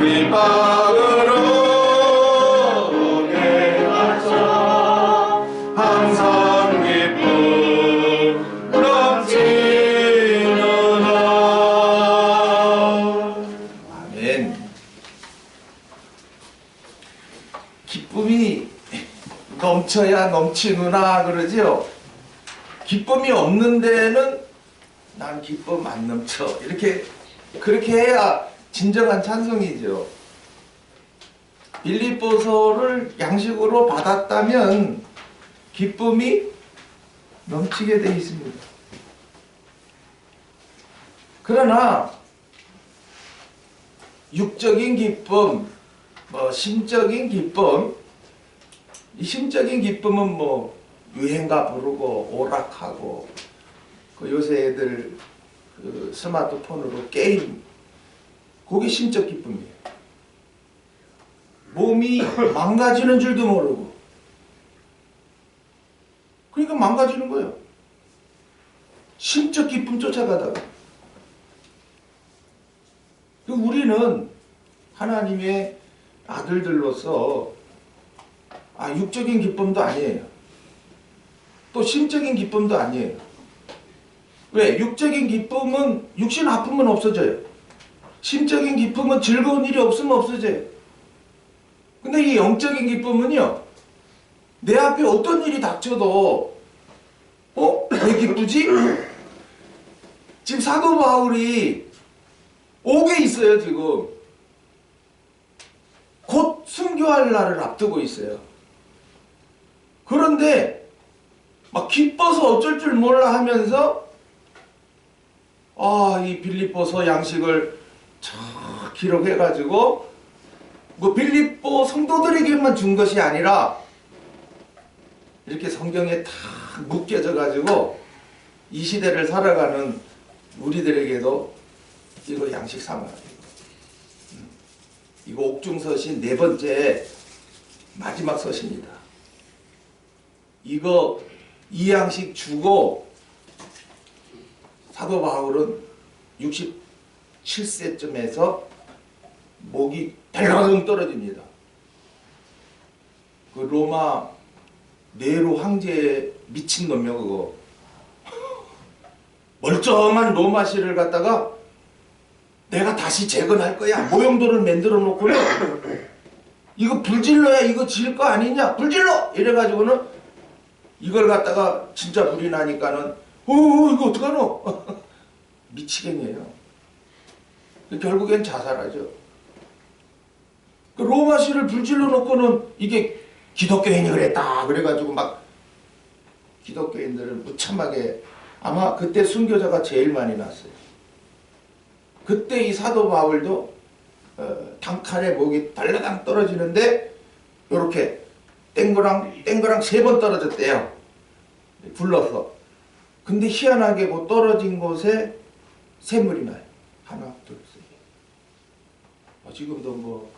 빗방울로 내 맞춰 항상 기쁨 넘치느라. 아멘. 기쁨이 넘쳐야 넘치누나 그러지요. 기쁨이 없는 데는 난 기쁨 안 넘쳐, 이렇게 그렇게 해야 진정한 찬송이죠. 빌립보서를 양식으로 받았다면 기쁨이 넘치게 되어 있습니다. 그러나 육적인 기쁨, 심적인 기쁨, 이 심적인 기쁨은 유행가 부르고 오락하고, 요새 애들 스마트폰으로 게임, 그게 심적 기쁨이에요. 몸이 망가지는 줄도 모르고, 그러니까 망가지는 거예요. 심적 기쁨 쫓아가다가. 우리는 하나님의 아들들로서 육적인 기쁨도 아니에요. 또 심적인 기쁨도 아니에요. 왜? 육적인 기쁨은 육신 아프면 없어져요. 심적인 기쁨은 즐거운 일이 없으면 없어져요. 근데 이 영적인 기쁨은요, 내 앞에 어떤 일이 닥쳐도 왜 기쁘지? 지금 사도 바울이 옥에 있어요. 지금 곧 순교할 날을 앞두고 있어요. 그런데 막 기뻐서 어쩔 줄 몰라 하면서 이 빌립보서 양식을 쫙 기록해가지고 빌립보 성도들에게만 준 것이 아니라 이렇게 성경에 다 묶여져가지고 이 시대를 살아가는 우리들에게도 이거 양식 삼아요. 이거 옥중서신 4번째 마지막 서신입니다. 이거 이 양식 주고 사도 바울은 67세쯤에서 목이 덜렁 떨어집니다. 그 로마 네로 황제의 미친놈이요 그거. 멀쩡한 로마시를 갖다가 내가 다시 재건할 거야, 모형돌을 만들어 놓고는 이거 불질러야 이거 질 거 아니냐, 불질러! 이래가지고는 이걸 갖다가 진짜 불이 나니까는 이거 어떡하노? 미치겠네요. 결국엔 자살하죠. 그 로마시를 불질러 놓고는 이게 기독교인이 그랬다 그래가지고 막 기독교인들을 무참하게, 아마 그때 순교자가 제일 많이 났어요. 그때 이 사도 바울도 단칼에 목이 달라당 떨어지는데 요렇게 땡그랑 3번 떨어졌대요. 불러서. 근데 희한하게 그 떨어진 곳에 샘물이 나요. 하나, 둘, 셋. 지금도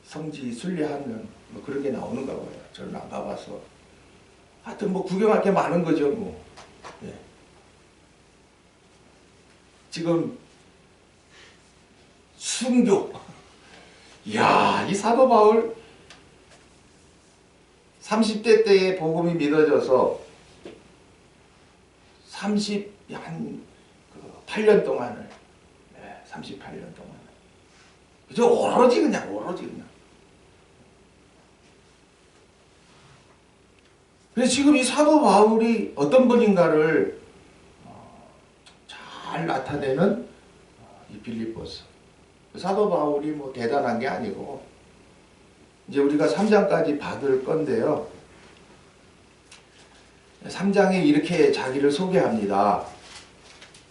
성지 순례하면 그런 게 나오는가 봐요. 저는 안 가봐서. 하여튼 구경할 게 많은 거죠. 예. 지금 순교. 이야, 이 사도 바울 30대 때에 복음이 믿어져서 38년 동안을, 38년 동안 그저 오로지 그냥. 그래서 지금 이 사도 바울이 어떤 분인가를 잘 나타내는 이 빌립보서. 사도 바울이 대단한 게 아니고 이제 우리가 3장까지 받을 건데요. 3장에 이렇게 자기를 소개합니다.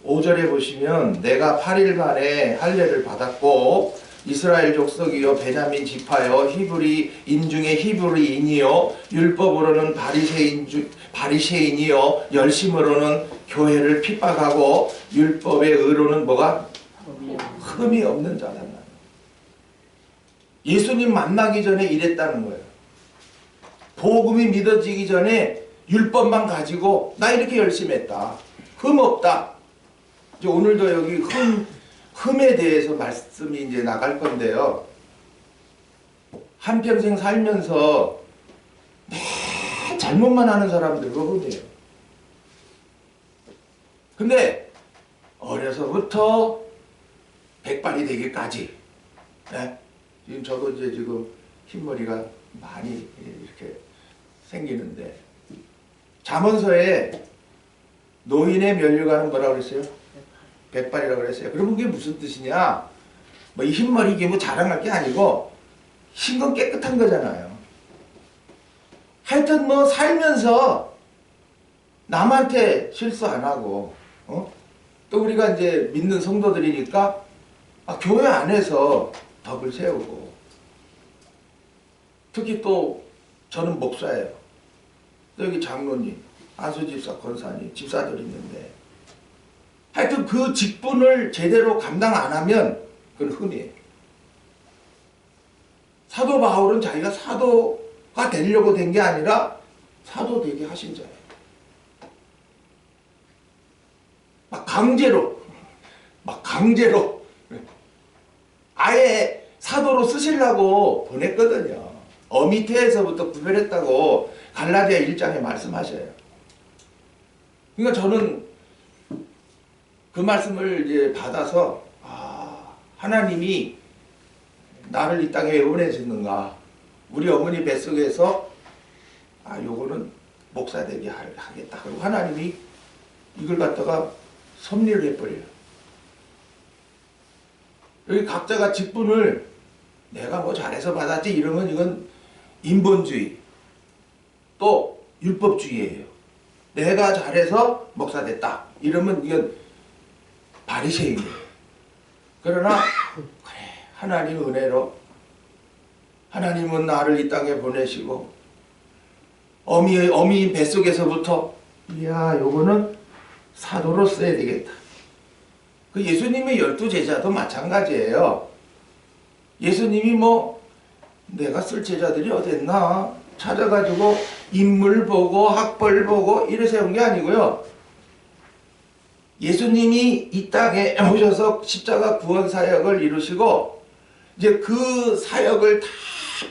5절에 보시면 내가 8일 만에 할례를 받았고 이스라엘 족속이요 베냐민 지파요 히브리인 중에 히브리인이요 율법으로는 바리새인이요 열심으로는 교회를 핍박하고 율법의 의로는 뭐가? 흠이 없는 자다. 예수님 만나기 전에 이랬다는 거예요. 복음이 믿어지기 전에 율법만 가지고 나 이렇게 열심히 했다. 흠 없다. 이제 오늘도 여기 흠에 대해서 말씀이 이제 나갈 건데요. 한평생 살면서 매 잘못만 하는 사람들과 흠이에요. 근데 어려서부터 백발이 되기까지, 네? 지금 저도 이제 지금 흰머리가 많이 이렇게 생기는데, 잠언서에 노인의 면류관은 뭐라고 그랬어요? 백발이라고 그랬어요. 그러면 그게 무슨 뜻이냐? 뭐 이 흰머리 이게 뭐 자랑할 게 아니고 흰 건 깨끗한 거잖아요. 하여튼 뭐 살면서 남한테 실수 안 하고, 또 우리가 이제 믿는 성도들이니까 교회 안에서 덕을 세우고, 특히 또 저는 목사예요. 여기 장로님, 안수집사, 권사님, 집사들 있는데, 하여튼 그 직분을 제대로 감당 안 하면 그건 흠이에요. 사도 바울은 자기가 사도가 되려고 된 게 아니라 사도 되게 하신 자예요. 막 강제로 아예 사도로 쓰시려고 보냈거든요. 어미태에서부터 구별했다고 갈라디아 1장에 말씀하셔요. 그러니까 저는 그 말씀을 이제 받아서, 하나님이 나를 이 땅에 왜 보내셨는가? 우리 어머니 뱃속에서 요거는 목사 되게 하겠다. 그리고 하나님이 이걸 갖다가 섭리를 해버려요. 여기 각자가 직분을 내가 뭐 잘해서 받았지 이러면 이건 인본주의, 또 율법주의예요. 내가 잘해서 목사 됐다 이러면 이건 바리새인이에요. 그러나 그래, 하나님 은혜로 하나님은 나를 이 땅에 보내시고 어미인 뱃속에서부터 요거는 사도로 써야 되겠다. 그 예수님의 12제자도 마찬가지예요. 예수님이 뭐 내가 쓸 제자들이 어딨나 찾아가지고 인물 보고 학벌 보고 이래 세운 게 아니고요. 예수님이 이 땅에 오셔서 십자가 구원 사역을 이루시고 이제 그 사역을 다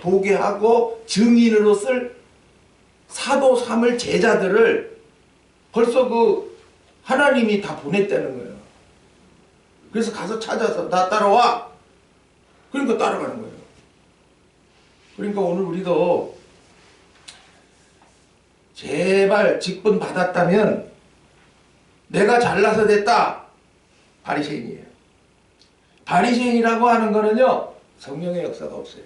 보게 하고 증인으로 쓸 사도 삼을 제자들을 벌써 그 하나님이 다 보냈다는 거예요. 그래서 가서 찾아서 나 따라와. 그러니까 따라가는 거예요. 그러니까 오늘 우리도 제발 직분 받았다면 내가 잘나서 됐다. 바리새인이에요. 바리새인이라고 하는 거는요, 성령의 역사가 없어요.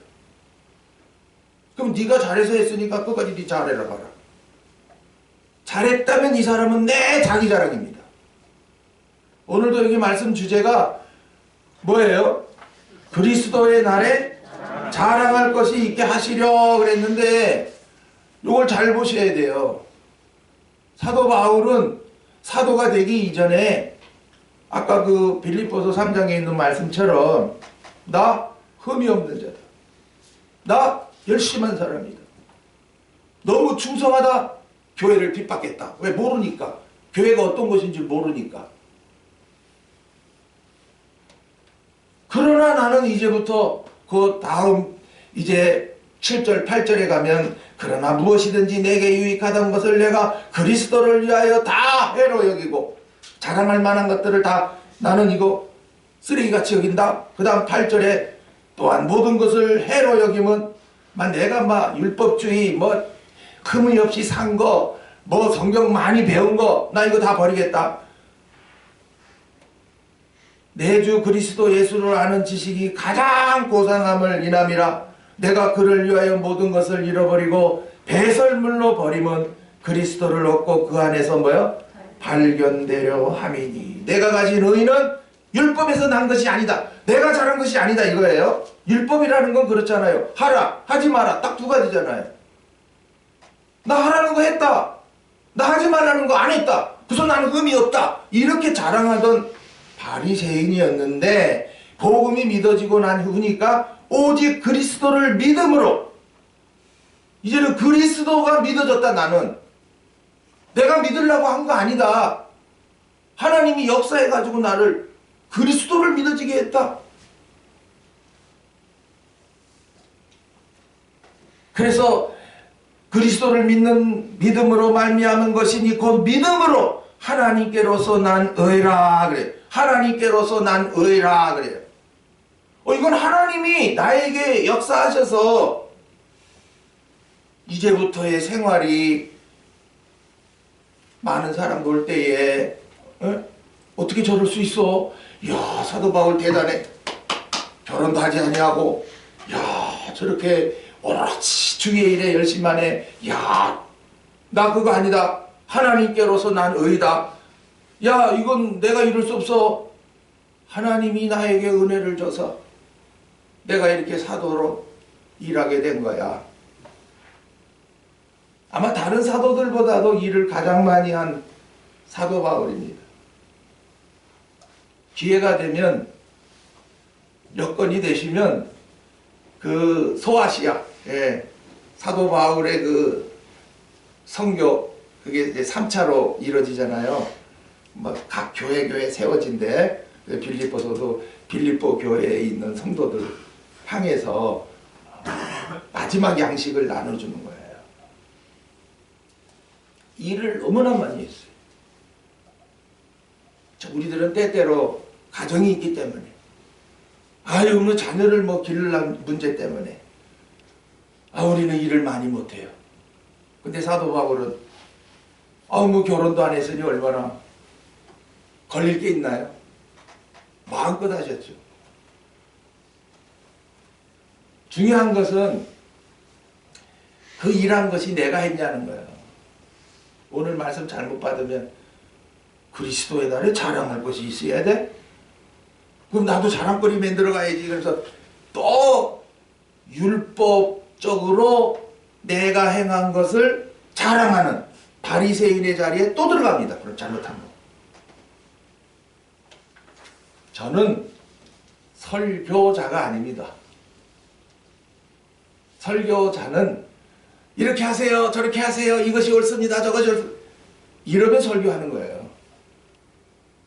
그럼 네가 잘해서 했으니까 끝까지 네 잘해라 봐라. 잘했다면 이 사람은 내 자기 자랑입니다. 오늘도 여기 말씀 주제가 뭐예요? 그리스도의 날에 자랑할 것이 있게 하시려 그랬는데 이걸 잘 보셔야 돼요. 사도 바울은 사도가 되기 이전에 아까 그 빌립보서 3장에 있는 말씀처럼 나 흠이 없는 자다. 나 열심한 사람이다. 너무 충성하다. 교회를 핍박했다. 왜? 모르니까. 교회가 어떤 것인지 모르니까. 그러나 나는 이제부터 그 다음 이제 7절 8절에 가면 그러나 무엇이든지 내게 유익하던 것을 내가 그리스도를 위하여 다 해로 여기고 자랑할 만한 것들을 다 나는 이거 쓰레기같이 여긴다. 그 다음 8절에 또한 모든 것을 해로 여기면 내가 막 율법주의 뭐 흠이 없이 산 거 뭐 성경 많이 배운 거 나 이거 다 버리겠다. 내 주 그리스도 예수를 아는 지식이 가장 고상함을 인함이라. 내가 그를 위하여 모든 것을 잃어버리고 배설물로 버리면 그리스도를 얻고 그 안에서 뭐요? 발견되려 함이니. 내가 가진 의는 율법에서 난 것이 아니다. 내가 잘한 것이 아니다 이거예요. 율법이라는 건 그렇잖아요. 하라, 하지 마라. 딱 두 가지잖아요. 나 하라는 거 했다. 나 하지 말라는 거 안 했다. 그래서 나는 흠이 없다. 이렇게 자랑하던 바리새인이었는데 복음이 믿어지고 난 후니까 오직 그리스도를 믿음으로 이제는 그리스도가 믿어졌다. 나는 내가 믿으려고 한 거 아니다. 하나님이 역사해가지고 나를 그리스도를 믿어지게 했다. 그래서 그리스도를 믿는 믿음으로 말미암은 것이니 곧 믿음으로 하나님께로서 난 의라 그래요. 하나님께로서 난 의라 그래요. 이건 하나님이 나에게 역사하셔서 이제부터의 생활이 많은 사람 볼 때에 어떻게 저럴 수 있어? 야, 사도 바울 대단해. 결혼도 하지 아니하고 야, 저렇게 오로지 주의 일에 열심히 하네. 야, 나 그거 아니다. 하나님께로서 난 의다. 야, 이건 내가 이룰 수 없어. 하나님이 나에게 은혜를 줘서 내가 이렇게 사도로 일하게 된 거야. 아마 다른 사도들보다도 일을 가장 많이 한 사도 바울입니다. 기회가 되면 여건이 되시면 그 소아시아, 사도 바울의 그 선교, 그게 이제 3차로 이루어지잖아요. 뭐 각 교회 세워진대. 빌립보서도 빌립보 교회에 있는 성도들 향해서 마지막 양식을 나눠주는 거예요. 일을 너무나 많이 했어요. 우리들은 때때로 가정이 있기 때문에, 뭐 자녀를 뭐 기르는 문제 때문에 우리는 일을 많이 못해요. 근데 사도 바울은 뭐 결혼도 안 했으니 얼마나 걸릴 게 있나요? 마음껏 하셨죠. 중요한 것은 그 일한 것이 내가 했냐는 거예요. 오늘 말씀 잘못 받으면 그리스도의 날에 자랑할 것이 있어야 돼? 그럼 나도 자랑거리 만들어 가야지. 그래서 또 율법적으로 내가 행한 것을 자랑하는 바리새인의 자리에 또 들어갑니다. 그럼 잘못한 거. 저는 설교자가 아닙니다. 설교자는 이렇게 하세요, 저렇게 하세요, 이것이 옳습니다, 저것이 옳습니다, 이러면 설교하는 거예요.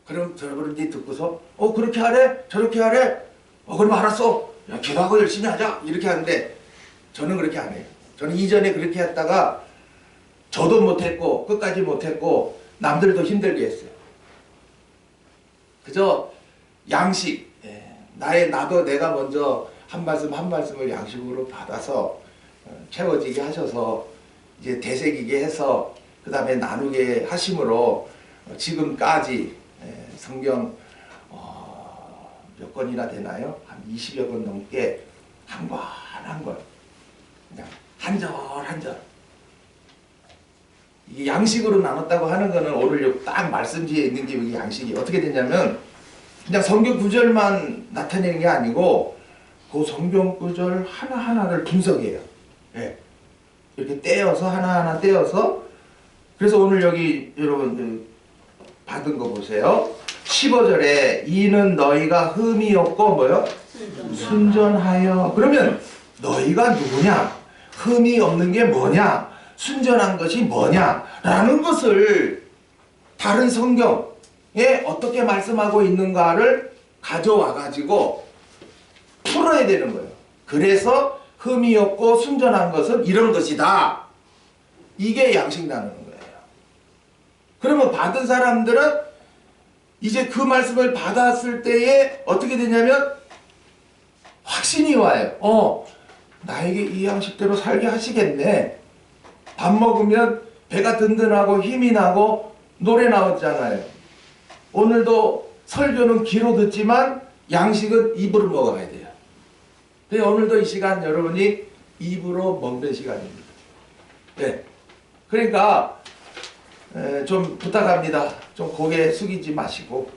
그럼 여러분이 듣고서 그렇게 하래? 저렇게 하래? 그럼 알았어. 야, 기도하고 열심히 하자. 이렇게 하는데 저는 그렇게 안 해요. 저는 이전에 그렇게 했다가 저도 못했고 끝까지 못했고 남들도 힘들게 했어요. 그저 양식, 나도 내가 먼저 한 말씀 한 말씀을 양식으로 받아서 채워지게 하셔서 이제 되새기게 해서 그 다음에 나누게 하심으로 지금까지 성경 몇 권이나 되나요? 한 20여 권 넘게 한 권 한 권 그냥 한 절 한 절 이게 양식으로 나눴다고 하는 거는 오늘 딱 말씀 뒤에 있는 게 이게 양식이 어떻게 되냐면 그냥 성경 구절만 나타내는 게 아니고 그 성경 구절 하나하나를 분석해요. 이렇게 떼어서 하나하나 떼어서 그래서 오늘 여기 여러분 받은 거 보세요. 15절에 이는 너희가 흠이 없고 뭐요? 순전하여. 그러면 너희가 누구냐? 흠이 없는 게 뭐냐? 순전한 것이 뭐냐? 라는 것을 다른 성경에 어떻게 말씀하고 있는가를 가져와 가지고 풀어야 되는 거예요. 그래서 흠이 없고 순전한 것은 이런 것이다. 이게 양식 나누는 거예요. 그러면 받은 사람들은 이제 그 말씀을 받았을 때에 어떻게 되냐면 확신이 와요. 나에게 이 양식대로 살게 하시겠네. 밥 먹으면 배가 든든하고 힘이 나고 노래 나왔잖아요. 오늘도 설교는 귀로 듣지만 양식은 입으로 먹어야 돼요. 오늘도 이 시간 여러분이 입으로 먹는 시간입니다. 그러니까 좀 부탁합니다. 좀 고개 숙이지 마시고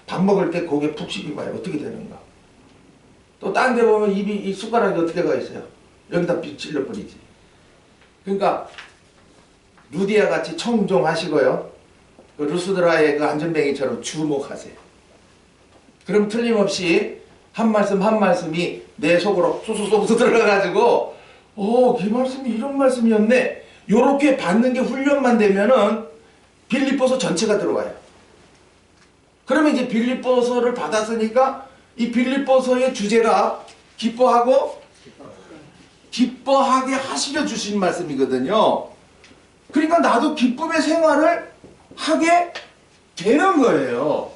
밥 먹을 때 고개 푹 숙이고 봐요. 어떻게 되는가. 또 딴 데 보면 이 숟가락이 어떻게 가 있어요. 여기다 찔러 뿌리지. 그러니까 루디아 같이 청종하시고요. 그 루스드라의 그 안전뱅이처럼 주목하세요. 그럼 틀림없이 한 말씀 한 말씀이 내 속으로 쏙쏙쏙 들어가가지고 이 말씀이 이런 말씀이었네. 요렇게 받는 게 훈련만 되면은 빌립보서 전체가 들어와요. 그러면 이제 빌립보서를 받았으니까 이 빌립보서의 주제가 기뻐하고 기뻐하게 하시려 주신 말씀이거든요. 그러니까 나도 기쁨의 생활을 하게 되는 거예요.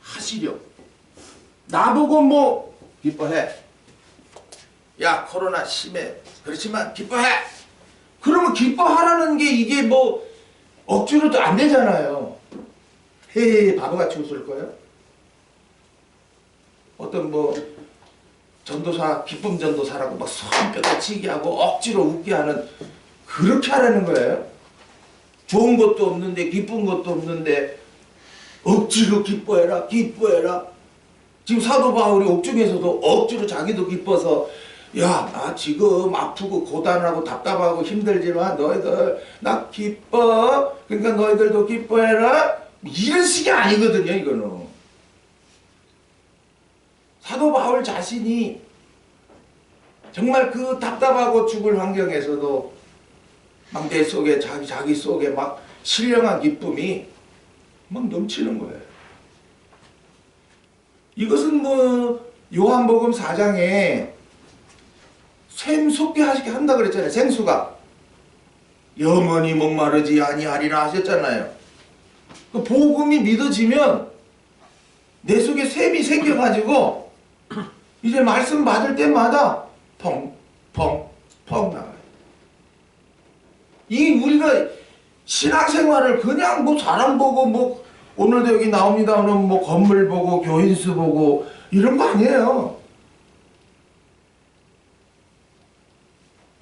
하시려. 나보고 뭐 기뻐해. 야 코로나 심해. 그렇지만 기뻐해. 그러면 기뻐하라는 게 이게 뭐 억지로도 안 되잖아요. 헤 바보같이 웃을 거예요. 어떤 뭐 전도사 기쁨 전도사라고 막 손뼉을 치게 하고 억지로 웃게 하는 그렇게 하라는 거예요. 좋은 것도 없는데 기쁜 것도 없는데 억지로 기뻐해라 기뻐해라. 지금 사도 바울이 옥중에서도 억지로 자기도 기뻐서 야 나 지금 아프고 고단하고 답답하고 힘들지만 너희들 나 기뻐 그러니까 너희들도 기뻐해라 이런 식이 아니거든요. 이거는 사도 바울 자신이 정말 그 답답하고 죽을 환경에서도 막 내 속에 자기 속에 막 신령한 기쁨이 막 넘치는 거예요. 이것은 뭐 요한복음 4장에 샘솟게 하시게 한다 그랬잖아요. 생수가 영원히 목마르지 아니하리라 하셨잖아요. 그 복음이 믿어지면 내 속에 샘이 생겨가지고 이제 말씀 받을 때마다 펑펑펑 나가요. 이 우리가 신앙생활을 그냥 뭐 사람 보고 뭐 오늘도 여기 나옵니다 하면 뭐 건물 보고 교인수 보고 이런 거 아니에요.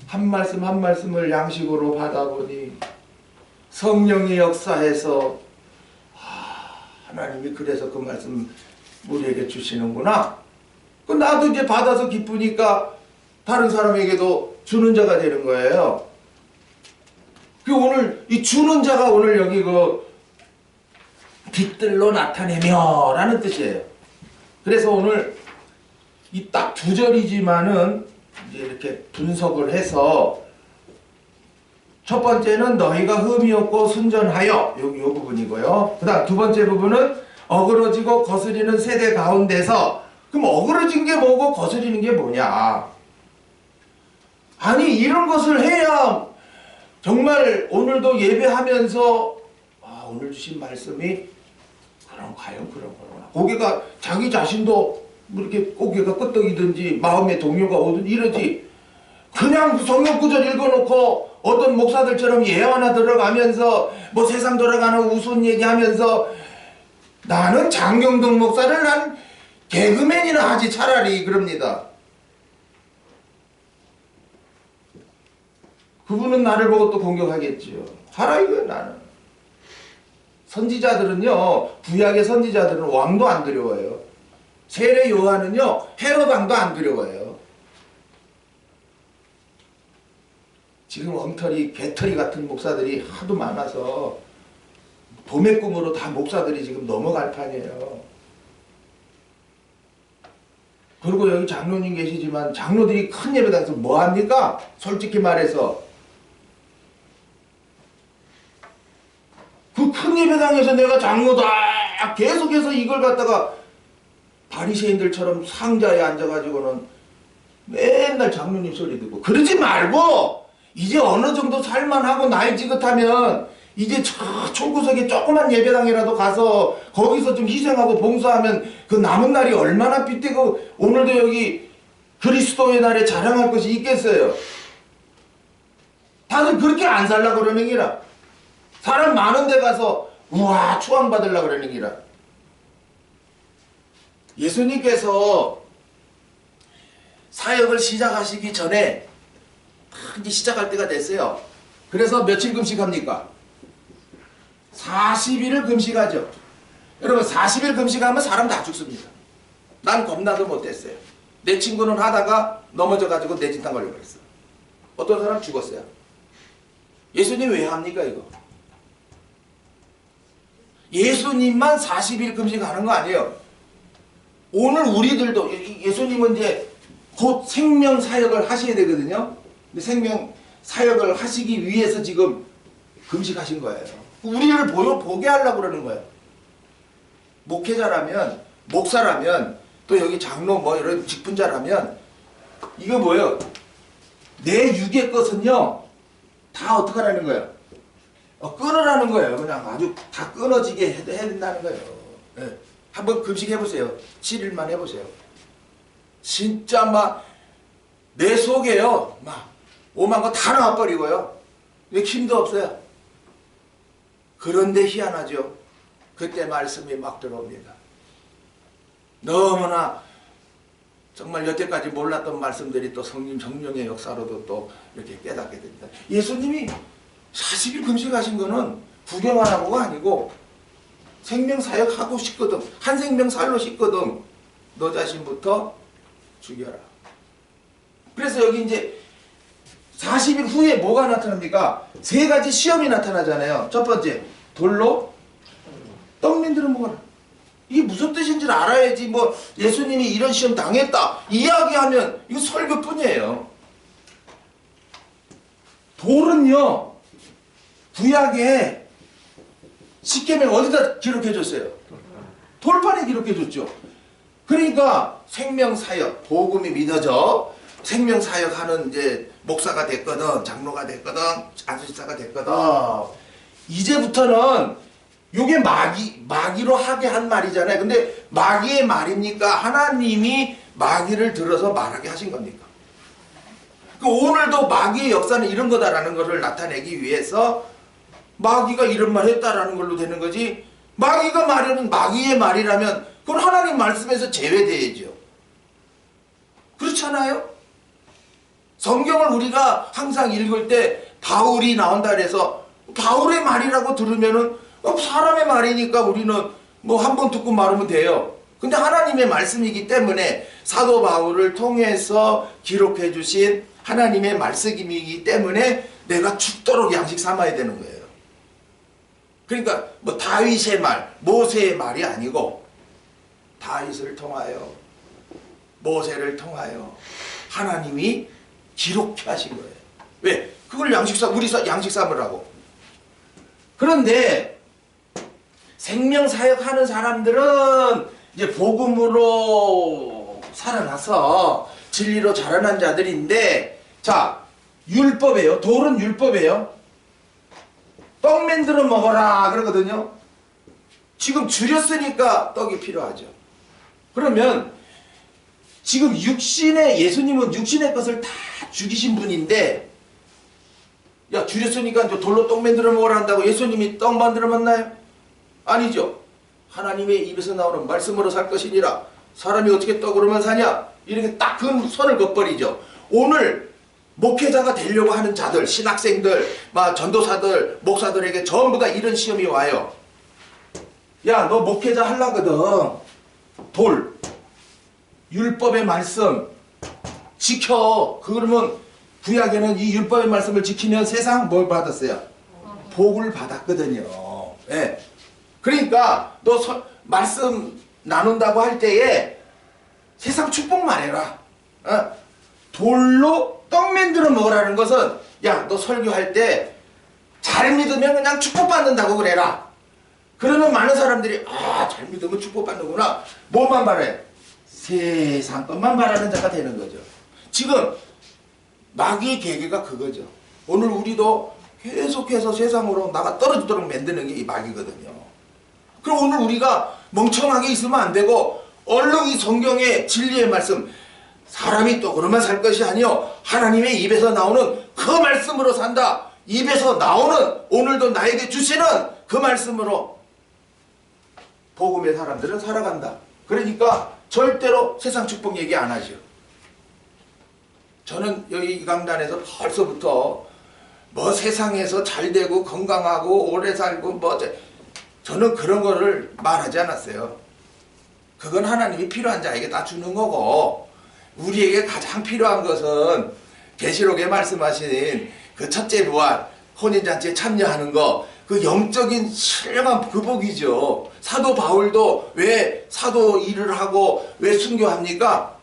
한 말씀 한 말씀을 양식으로 받아보니 성령이 역사해서 하나님이 그래서 그 말씀 우리에게 주시는구나. 그 나도 이제 받아서 기쁘니까 다른 사람에게도 주는 자가 되는 거예요. 그 오늘 이 주는 자가 오늘 여기 그 빛들로 나타내며 라는 뜻이에요. 그래서 오늘 이 딱 두 절이지만은 이제 이렇게 분석을 해서 첫 번째는 너희가 흠이 없고 순전하여 요 부분이고요. 그 다음 두 번째 부분은 어그러지고 거스리는 세대 가운데서 그럼 어그러진 게 뭐고 거스리는 게 뭐냐. 아니 이런 것을 해야 정말 오늘도 예배하면서 오늘 주신 말씀이 그런가요? 그런거구나. 고개가 자기 자신도 뭐 이렇게 고개가 끄덕이든지 마음의 동요가 오든 이러지. 그냥 성경구절 읽어놓고 어떤 목사들처럼 예언하나 들어가면서 뭐 세상 돌아가는 우스운 얘기하면서 나는 장경동 목사를 난 개그맨이나 하지 차라리 그럽니다. 그분은 나를 보고 또 공격하겠지요. 하라 이거야 나는. 선지자들은요. 구약의 선지자들은 왕도 안 두려워요. 세례 요한은요. 헤롯 왕도 안 두려워요. 지금 엉터리 개털이 같은 목사들이 하도 많아서 봄의 꿈으로 다 목사들이 지금 넘어갈 판이에요. 그리고 여기 장로님 계시지만 장로들이 큰 예배당에서 뭐합니까? 솔직히 말해서 그 큰 예배당에서 내가 장로다 계속해서 이걸 갖다가 바리새인들처럼 상자에 앉아가지고는 맨날 장로님 소리 듣고 그러지 말고 이제 어느 정도 살만하고 나이 지긋하면 이제 저 총구석에 조그만 예배당이라도 가서 거기서 좀 희생하고 봉사하면 그 남은 날이 얼마나 빛되고 오늘도 여기 그리스도의 날에 자랑할 것이 있겠어요. 다들 그렇게 안 살려고 그러는 기라. 사람 많은 데 가서 우와 추앙받으려고 그러는 기라. 예수님께서 사역을 시작하시기 전에 이제 시작할 때가 됐어요. 그래서 며칠 금식합니까? 40일을 금식하죠. 여러분 40일 금식하면 사람 다 죽습니다. 난 겁나도 못했어요. 내 친구는 하다가 넘어져가지고 뇌진탕 걸려버렸어. 어떤 사람 죽었어요. 예수님 왜 합니까 이거? 예수님만 40일 금식하는 거 아니에요. 오늘 우리들도 예수님은 이제 곧 생명 사역을 하셔야 되거든요. 근데 생명 사역을 하시기 위해서 지금 금식하신 거예요. 우리를 보게 하려고 그러는 거예요. 목회자라면 목사라면 또 여기 장로 뭐 이런 직분자라면 이거 뭐예요? 내 육의 것은요 다 어떻게 하라는 거예요? 끊으라는 거예요. 그냥 아주 다 끊어지게 해야 된다는 거예요. 네. 한번 금식 해보세요. 7일만 해보세요. 진짜 막 내 속에요 막 오만 거 다 나와버리고요. 힘도 없어요. 그런데 희한하죠. 그때 말씀이 막 들어옵니다. 너무나 정말 여태까지 몰랐던 말씀들이 또 성령 정령의 역사로도 또 이렇게 깨닫게 됩니다. 예수님이 40일 금식하신 거는 구경 안 하고가 아니고 생명사역하고 싶거든. 한 생명 살로 싶거든. 너 자신부터 죽여라. 그래서 여기 이제 40일 후에 뭐가 나타납니까? 세 가지 시험이 나타나잖아요. 첫 번째, 돌로 떡 만들어 먹어라. 이게 무슨 뜻인지를 알아야지. 뭐 예수님이 이런 시험 당했다 이야기하면 이거 설교뿐이에요. 돌은요 구약에 십계명 어디다 기록해 줬어요? 돌판에 기록해 줬죠. 그러니까 생명사역, 복음이 믿어져 생명사역하는 이제 목사가 됐거든, 장로가 됐거든, 안수집사가 됐거든. 이제부터는 요게 마귀로 하게 한 말이잖아요. 근데 마귀의 말입니까? 하나님이 마귀를 들어서 말하게 하신 겁니까? 오늘도 마귀의 역사는 이런 거다라는 것을 나타내기 위해서 마귀가 이런 말 했다라는 걸로 되는 거지. 마귀가 말하는 마귀의 말이라면 그건 하나님 말씀에서 제외돼야죠. 그렇잖아요? 성경을 우리가 항상 읽을 때 바울이 나온다 그래서 바울의 말이라고 들으면은 사람의 말이니까 우리는 뭐 한 번 듣고 말하면 돼요. 근데 하나님의 말씀이기 때문에 사도 바울을 통해서 기록해 주신 하나님의 말씀이기 때문에 내가 죽도록 양식 삼아야 되는 거예요. 그러니까 뭐 다윗의 말, 모세의 말이 아니고 다윗을 통하여 모세를 통하여 하나님이 기록해 하신 거예요. 왜? 그걸 우리 양식 삼으라고. 그런데 생명사역하는 사람들은 이제 복음으로 살아나서 진리로 자라난 자들인데, 자, 율법이에요. 돌은 율법이에요. 떡 만들어 먹어라 그러거든요. 지금 줄였으니까 떡이 필요하죠. 그러면 지금 예수님은 육신의 것을 다 죽이신 분인데, 야 줄였으니까 돌로 떡 만들어 먹으라 한다고 예수님이 떡 만들어 먹나요? 아니죠. 하나님의 입에서 나오는 말씀으로 살 것이니라. 사람이 어떻게 떡으로만 사냐? 이렇게 딱 그 선을 그어버리죠. 오늘 목회자가 되려고 하는 자들, 신학생들, 전도사들, 목사들에게 전부 다 이런 시험이 와요. 야, 너 목회자 하려거든. 돌, 율법의 말씀 지켜. 그러면 구약에는 이 율법의 말씀을 지키면 세상 뭘 받았어요? 복을 받았거든요. 네. 그러니까 너 말씀 나눈다고 할 때에 세상 축복 말해라. 돌로 떡 만들어 먹으라는 것은, 야, 너 설교할 때 잘 믿으면 그냥 축복받는다고 그래라. 그러면 많은 사람들이 잘 믿으면 축복받는구나. 뭐만 바래? 세상 것만 바라는 자가 되는 거죠. 지금 마귀의 계계가 그거죠. 오늘 우리도 계속해서 세상으로 나가 떨어지도록 만드는 게 이 마귀거든요. 그럼 오늘 우리가 멍청하게 있으면 안 되고 얼른 이 성경의 진리의 말씀, 사람이 떡으로만 살 것이 아니요 하나님의 입에서 나오는 그 말씀으로 산다. 입에서 나오는 오늘도 나에게 주시는 그 말씀으로 복음의 사람들은 살아간다. 그러니까 절대로 세상 축복 얘기 안 하죠. 저는 여기 이 강단에서 벌써부터 뭐 세상에서 잘 되고 건강하고 오래 살고 저는 그런 거를 말하지 않았어요. 그건 하나님이 필요한 자에게 다 주는 거고, 우리에게 가장 필요한 것은 계시록에 말씀하신 그 첫째 부활, 혼인잔치에 참여하는 거, 그 영적인 신령한 그 복이죠. 사도 바울도 왜 사도 일을 하고 왜 순교합니까?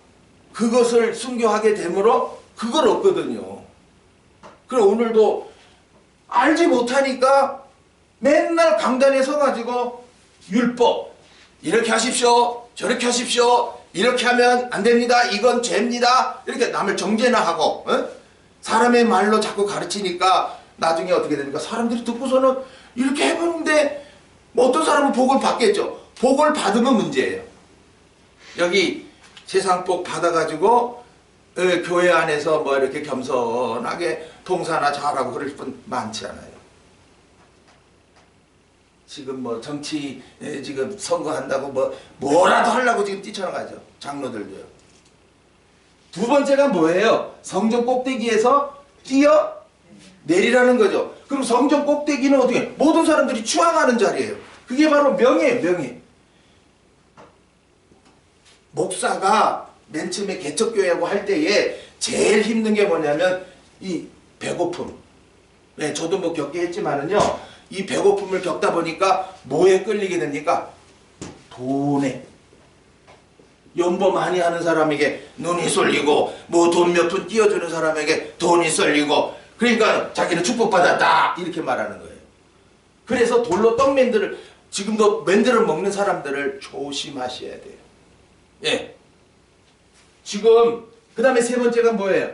그것을 순교하게 되므로 그걸 얻거든요. 그럼 오늘도 알지 못하니까 맨날 강단에 서가지고 율법 이렇게 하십시오 저렇게 하십시오 이렇게 하면 안 됩니다. 이건 죄입니다. 이렇게 남을 정죄나 하고 사람의 말로 자꾸 가르치니까 나중에 어떻게 됩니까? 사람들이 듣고서는 이렇게 해보는데 뭐 어떤 사람은 복을 받겠죠. 복을 받으면 문제예요. 여기 세상 복 받아가지고 교회 안에서 뭐 이렇게 겸손하게 동사나 잘하고 그럴 분 많지 않아요. 지금 뭐 정치 지금 선거한다고 뭐라도 하려고 지금 뛰쳐나가죠. 장로들도요. 두 번째가 뭐예요? 성전 꼭대기에서 뛰어 내리라는 거죠. 그럼 성전 꼭대기는 어떻게? 모든 사람들이 추앙하는 자리예요. 그게 바로 명예예요. 명예. 목사가 맨 처음에 개척교회하고 할 때에 제일 힘든 게 뭐냐면 이 배고픔. 네, 저도 뭐 겪게 했지만은요. 이 배고픔을 겪다 보니까 뭐에 끌리게 됩니까? 돈에. 연보 많이 하는 사람에게 눈이 쏠리고 뭐 돈 몇 푼 띄워주는 사람에게 돈이 쏠리고 그러니까 자기는 축복받았다 이렇게 말하는 거예요. 그래서 돌로 떡 만들을 지금도 만들어 먹는 사람들을 조심하셔야 돼요. 예. 지금 그 다음에 세 번째가 뭐예요?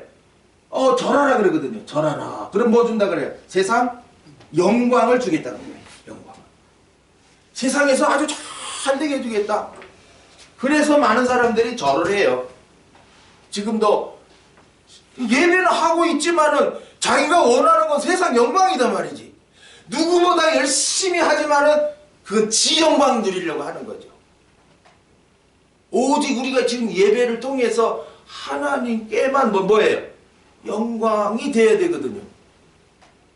절하라 그러거든요. 절하라. 그럼 뭐 준다 그래요? 세상 영광을 주겠다는 거예요. 영광. 세상에서 아주 잘되게 해주겠다. 그래서 많은 사람들이 절을 해요. 지금도 예배는 하고 있지만은 자기가 원하는 건 세상 영광이단 말이지. 누구보다 열심히 하지만은 그건 지 영광 누리려고 하는 거죠. 오직 우리가 지금 예배를 통해서 하나님께만 뭐예요? 영광이 돼야 되거든요.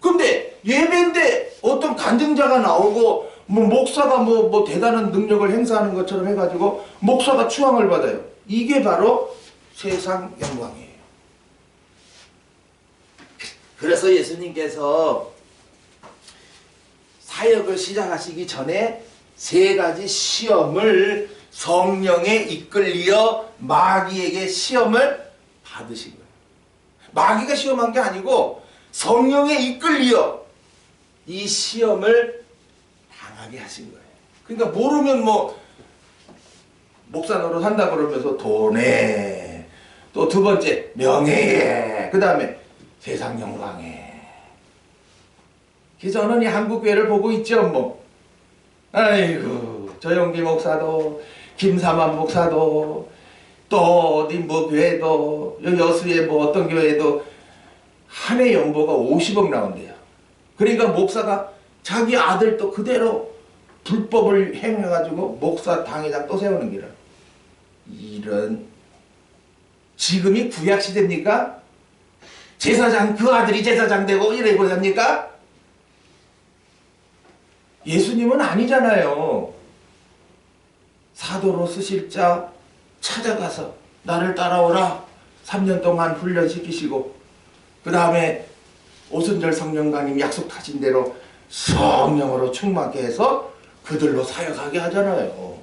근데 예배인데 어떤 간증자가 나오고 뭐 목사가 뭐 대단한 능력을 행사하는 것처럼 해가지고 목사가 추앙을 받아요. 이게 바로 세상 영광이에요. 그래서 예수님께서 사역을 시작하시기 전에 세 가지 시험을 성령에 이끌려 마귀에게 시험을 받으신 거예요. 마귀가 시험한 게 아니고 성령에 이끌려 이 시험을 당하게 하신 거예요. 그러니까 모르면 뭐 목사 노릇 한다 그러면서 돈에 또 두 번째 명예에 그 다음에 세상 영광에. 그래서 저는 이 한국교회를 보고 있죠. 뭐 아이고 조영기 목사도 김사만 목사도 또 어디 뭐 교회도 여수의 뭐 어떤 교회도 한 해 연보가 50억 나온대요. 그러니까 목사가 자기 아들도 그대로 불법을 행해가지고 목사 당회장 또 세우는 기라. 이런 지금이 구약시대입니까? 제사장 그 아들이 제사장 되고 이래고 합니까? 예수님은 아니잖아요. 사도로 쓰실 자 찾아가서 나를 따라오라 3년 동안 훈련시키시고 그 다음에 오순절 성령관님 약속하신 대로 성령으로 충만케 해서 그들로 사역하게 하잖아요.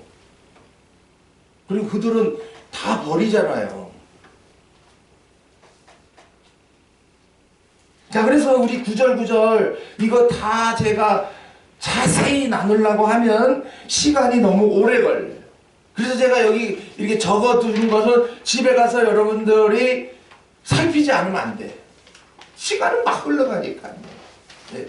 그리고 그들은 다 버리잖아요. 자, 그래서 우리 구절구절 이거 다 제가 자세히 나누려고 하면 시간이 너무 오래 걸려요. 그래서 제가 여기 이렇게 적어둔 것은 집에 가서 여러분들이 살피지 않으면 안 돼. 시간은 막 흘러가니까요. 네.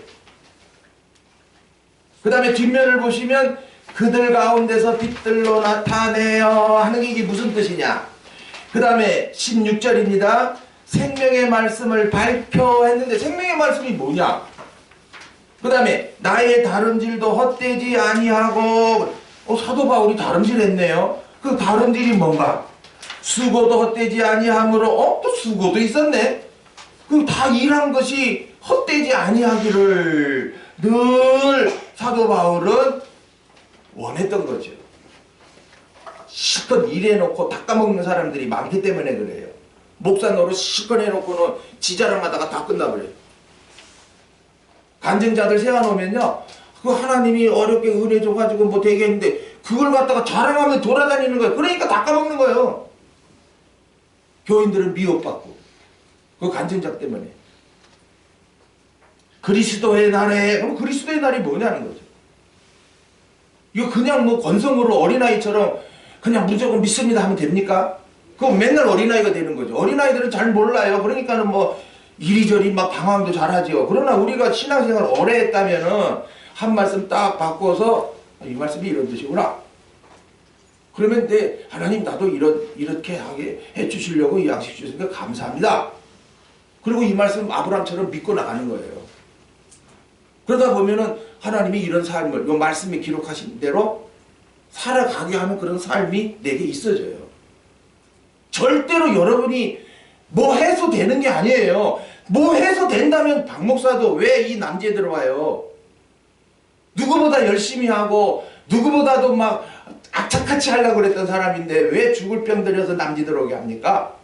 그 다음에 뒷면을 보시면 그들 가운데서 빛들로 나타내어 하는 게 이게 무슨 뜻이냐. 그 다음에 16절입니다. 생명의 말씀을 발표했는데 생명의 말씀이 뭐냐. 그 다음에 나의 다름질도 헛되지 아니하고 사도 바울이 다름질했네요. 그 다름질이 뭔가? 수고도 헛되지 아니하므로 또 수고도 있었네. 그 다 일한 것이 헛되지 아니하기를 늘 사도 바울은 원했던 거죠. 실컷 일해놓고 닦아먹는 사람들이 많기 때문에 그래요. 목사 노릇 실컷 해놓고는 지자랑하다가 다 끝나버려요. 간증자들 세워놓으면요, 그 하나님이 어렵게 은혜 줘가지고 뭐 되게 했는데 그걸 갖다가 자랑하면 돌아다니는 거예요. 그러니까 다 까먹는 거예요. 교인들은 미혹받고 그 간증자 때문에. 그리스도의 날에, 그럼 그리스도의 날이 뭐냐는 거죠. 이거 그냥 뭐 건성으로 어린아이처럼 그냥 무조건 믿습니다 하면 됩니까? 그럼 맨날 어린아이가 되는 거죠. 어린아이들은 잘 몰라요. 그러니까는 뭐 이리저리 막 방황도 잘하지요. 그러나 우리가 신앙생활 오래 했다면은 한 말씀 딱 바꿔서 이 말씀이 이런 뜻이구나. 그러면 네, 하나님 나도 이렇게 하게 해주시려고 이 양식 주시니까 감사합니다. 그리고 이 말씀 아브라함처럼 믿고 나가는 거예요. 그러다 보면은 하나님이 이런 삶을 이 말씀에 기록하신 대로 살아가게 하는 그런 삶이 내게 있어져요. 절대로 여러분이 뭐 해서 되는 게 아니에요. 뭐 해서 된다면 박 목사도 왜 이 남지에 들어와요? 누구보다 열심히 하고 누구보다도 막 악착같이 하려고 그랬던 사람인데 왜 죽을 병 들여서 남지 들어오게 합니까?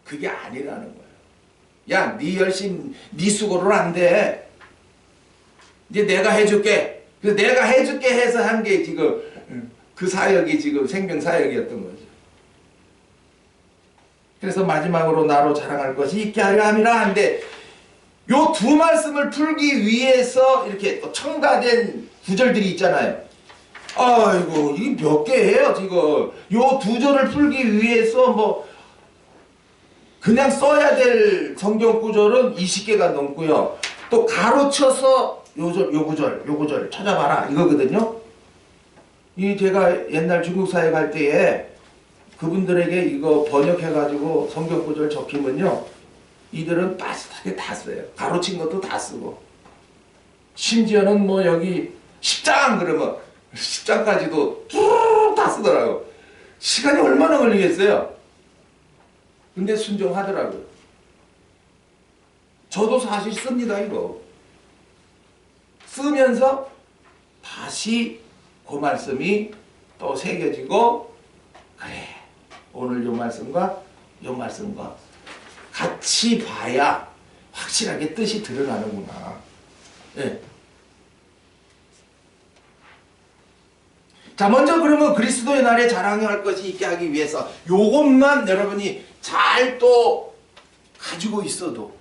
그게 아니라는 거예요. 야, 네 열심, 네 수고를 안 돼. 이제 내가 해줄게. 그래서 내가 해줄게 해서 한 게 지금 그 사역이 지금 생명 사역이었던 거죠. 그래서 마지막으로 나로 자랑할 것이 있게 하려 함이라 하는데 요 두 말씀을 풀기 위해서 이렇게 또 첨가된 구절들이 있잖아요. 아이고 이게 몇 개예요 지금. 요 두 절을 풀기 위해서 뭐 그냥 써야 될 성경 구절은 20개가 넘고요. 또 가로쳐서 요 구절 찾아봐라 이거거든요. 이 제가 옛날 중국 사회 갈 때에 그분들에게 이거 번역해가지고 성경 구절 적히면요. 이들은 빠듯하게 다 써요. 가로친 것도 다 쓰고. 심지어는 뭐 여기 10장 그러면 10장까지도 쭉 다 쓰더라고. 시간이 얼마나 걸리겠어요? 근데 순종하더라고요. 저도 사실 씁니다 이거. 쓰면서 다시 그 말씀이 또 새겨지고 그래 오늘 요 말씀과 요 말씀과 같이 봐야 확실하게 뜻이 드러나는구나. 네. 자 먼저 그러면 그리스도의 날에 자랑할 것이 있게 하기 위해서 요것만 여러분이 잘 또 가지고 있어도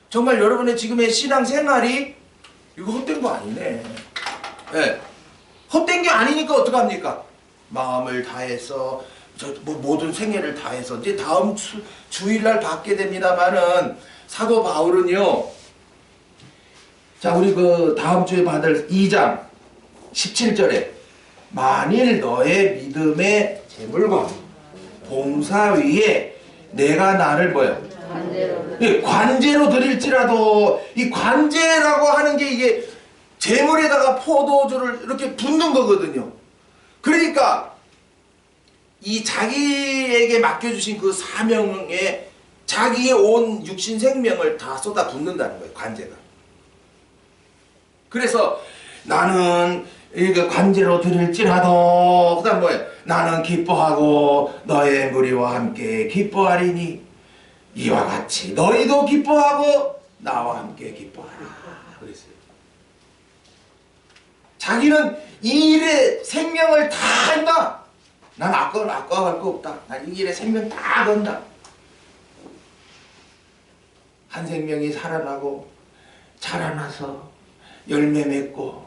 정말 여러분의 지금의 신앙생활이 이거 헛된 거 아니네. 네. 헛된 게 아니니까 어떡합니까? 마음을 다해서 모든 생애를 다해서 이제 다음 주일날 받게 됩니다만은 사도 바울은요. 자 우리 그 다음 주에 받을 2장 17절에 만일 너의 믿음의 재물과 봉사 위에 내가 나를 뭐야? 관제로 드릴지라도 이 관제라고 하는 게 이게 재물에다가 포도주를 이렇게 붓는 거거든요. 그러니까 이 자기에게 맡겨주신 그 사명에 자기의 온 육신 생명을 다 쏟아 붓는다는 거예요. 관제가. 그래서 나는 이거 관제로 드릴지라도 그 다음 뭐예요? 나는 기뻐하고 너의 무리와 함께 기뻐하리니 이와 같이 너희도 기뻐하고 나와 함께 기뻐하라 그랬어요. 자기는 이 일에 생명을 다 한다. 난 아까워할 거 없다. 난 이 일에 생명 다 건다. 한 생명이 살아나고 자라나서 열매 맺고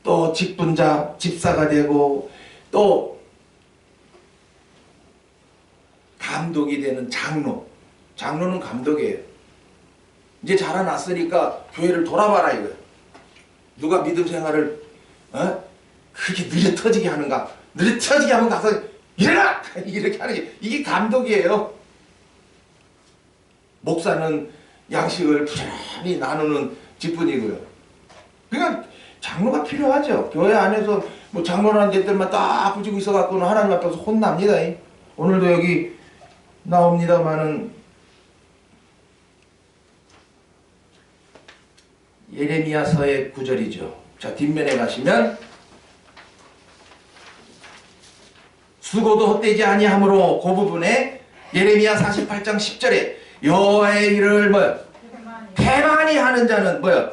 또 직분자 집사가 되고 또 감독이 되는 장로는 감독이에요. 이제 자라났으니까 교회를 돌아봐라 이거예요. 누가 믿음 생활을 그렇게 느려 터지게 하는가? 느려 터지게 하면 가서 일어나! 이렇게 하는 게 이게 감독이에요. 목사는 양식을 부지런히 나누는 직분이고요. 그러니까 장로가 필요하죠. 교회 안에서 뭐 장로라는 데들만 딱 붙이고 있어갖고는 하나님 앞에서 혼납니다. 오늘도 여기 나옵니다만은 예레미야서의 9절이죠. 자 뒷면에 가시면 수고도 헛되지 아니하므로 그 부분에 예레미야 48장 10절에 여호와의 일을 뭐야? 대만히 하는 자는 뭐야?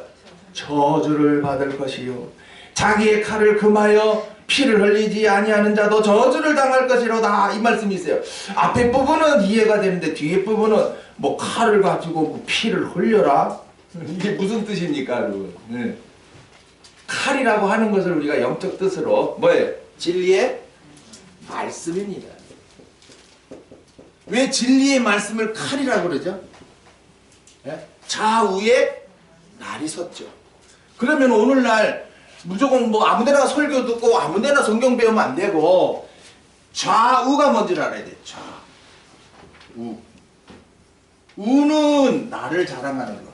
저주를 받을 것이요 자기의 칼을 금하여 피를 흘리지 아니하는 자도 저주를 당할 것이로다 이 말씀이 있어요. 앞에 부분은 이해가 되는데 뒤에 부분은 뭐 칼을 가지고 뭐 피를 흘려라? 이게 무슨 뜻입니까 여러분? 네. 칼이라고 하는 것을 우리가 영적 뜻으로 뭐예요? 진리의 말씀입니다. 왜 진리의 말씀을 칼이라고 그러죠? 예? 좌우에 날이 섰죠. 그러면 오늘날 무조건 뭐 아무데나 설교 듣고 아무데나 성경 배우면 안 되고 좌우가 뭔지를 알아야 돼. 좌우. 우는 나를 자랑하는 거.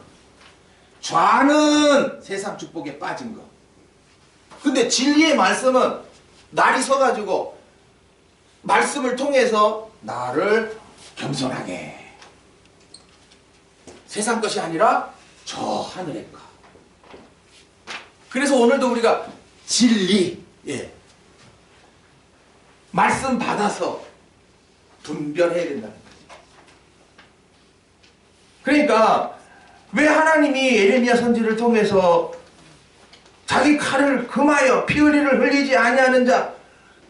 좌는 세상 축복에 빠진 거. 근데 진리의 말씀은 날이 서가지고 말씀을 통해서 나를 겸손하게. 세상 것이 아니라 저 하늘의 것. 그래서 오늘도 우리가 진리, 예, 말씀 받아서 분별해야 된다는 거죠. 그러니까 왜 하나님이 예레미야 선지를 통해서 자기 칼을 금하여 피 흘리를 흘리지 아니하는 자,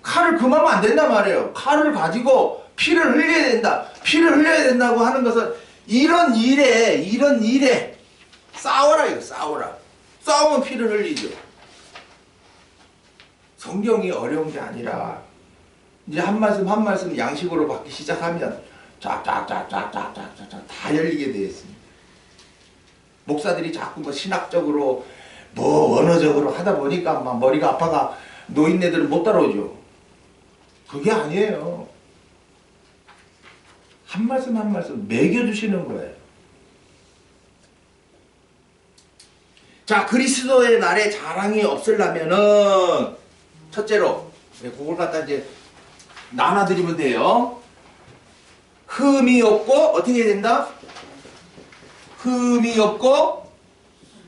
칼을 금하면 안 된단 말이에요. 칼을 가지고 피를 흘려야 된다. 피를 흘려야 된다고 하는 것은 이런 일에 싸워라 이거, 싸워라. 싸우면 피를 흘리죠. 성경이 어려운 게 아니라 이제 한 말씀 한 말씀 양식으로 받기 시작하면 쫙쫙쫙쫙쫙쫙쫙 다 열리게 되어 있습니다. 목사들이 자꾸 뭐 신학적으로 뭐 언어적으로 하다 보니까 막 머리가 아파가 노인네들은 못 따라오죠. 그게 아니에요. 한 말씀 한 말씀 매겨주시는 거예요. 자, 그리스도의 날에 자랑이 없으려면은 첫째로 그걸 갖다 이제 나눠드리면 돼요. 흠이 없고 어떻게 해야 된다? 흠이 없고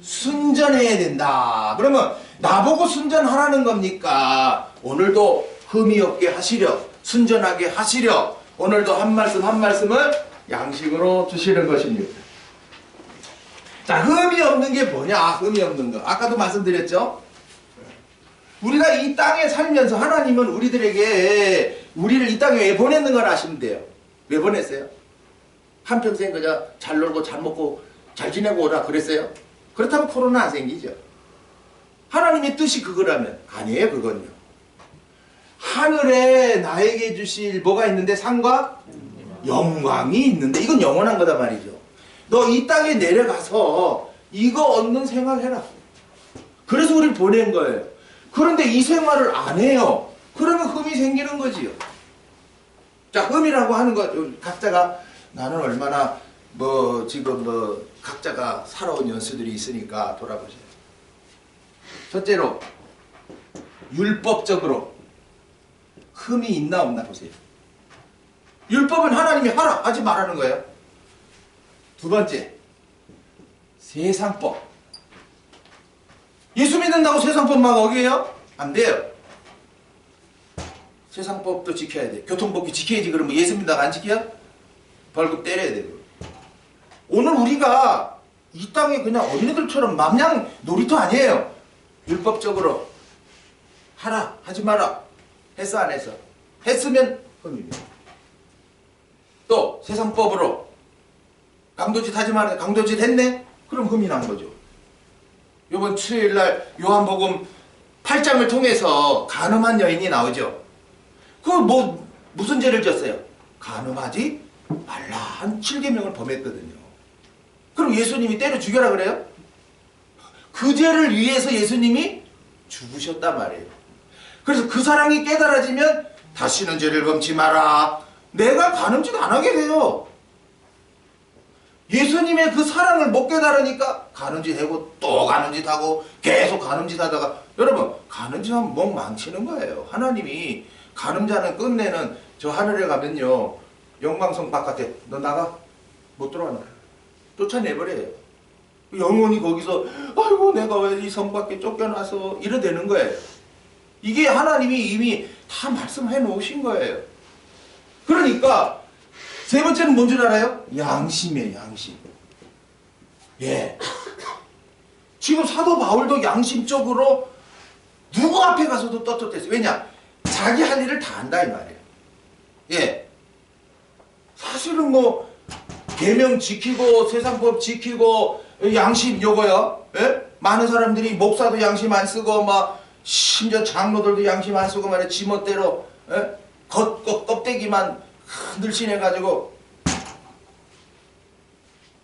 순전해야 된다. 그러면 나보고 순전하라는 겁니까? 오늘도 흠이 없게 하시려, 순전하게 하시려 오늘도 한 말씀 한 말씀을 양식으로 주시는 것입니다. 자, 흠이 없는 게 뭐냐? 흠이 없는 거. 아까도 말씀드렸죠? 우리가 이 땅에 살면서 하나님은 우리를 이 땅에 왜 보냈는 걸 아시면 돼요. 왜 보냈어요? 한평생 그저 잘 놀고 잘 먹고 잘 지내고 오라 그랬어요? 그렇다면 코로나 안 생기죠. 하나님의 뜻이 그거라면 아니에요. 그건요. 하늘에 나에게 주실 뭐가 있는데 상과 영광이 있는데 이건 영원한 거다 말이죠. 너 이 땅에 내려가서 이거 얻는 생활해라. 그래서 우리를 보낸 거예요. 그런데 이 생활을 안 해요. 그러면 흠이 생기는 거지요. 자, 흠이라고 하는 것 각자가 나는 얼마나 지금 각자가 살아온 연수들이 있으니까 돌아보세요. 첫째로 율법적으로 흠이 있나 없나 보세요. 율법은 하나님이 하라 하지 말라는 거예요. 두 번째, 세상법. 예수 믿는다고 세상법 막 어겨요? 안 돼요. 세상법도 지켜야 돼. 교통법규 지켜야지. 그러면 예수 믿는다고 안 지켜요? 벌금 때려야 되고. 오늘 우리가 이 땅에 그냥 어린애들처럼 맘냥 놀이터 아니에요. 율법적으로 하라 하지 마라. 했어 안 했어? 했으면 흠입니다. 또 세상법으로 강도짓 하지 마라. 강도짓 했네? 그럼 흠이 난 거죠. 이번 수요일날 요한복음 8장을 통해서 간음한 여인이 나오죠. 무슨 죄를 졌어요? 간음하지 말라 한 7계명을 범했거든요. 그럼 예수님이 때려 죽여라 그래요? 그 죄를 위해서 예수님이 죽으셨단 말이에요. 그래서 그 사랑이 깨달아지면 다시는 죄를 범치 마라. 내가 간음짓 안 하게 돼요. 예수님의 그 사랑을 못 깨달으니까 간음짓 하고 또 간음짓 하고 계속 간음짓 하다가 여러분 간음짓하면 목 망치는 거예요. 하나님이 간음자는 끝내는 저 하늘에 가면요 영광성 바깥에 너 나가 못 들어가는 거예요. 쫓아내버려요. 영원히 거기서 아이고 내가 왜 이 성 밖에 쫓겨나서 이러되는 거예요. 이게 하나님이 이미 다 말씀해 놓으신 거예요. 그러니까 세 번째는 뭔 줄 알아요? 양심이에요. 양심. 예. 지금 사도 바울도 양심적으로 누구 앞에 가서도 떳떳했어요. 왜냐? 자기 할 일을 다 한다 이 말이에요. 예. 사실은 계명 지키고 세상법 지키고 양심 요거요. 예? 많은 사람들이 목사도 양심 안 쓰고 심지어 장로들도 양심 안 쓰고 말이야 지멋대로 껍데기만 늘씬해가지고.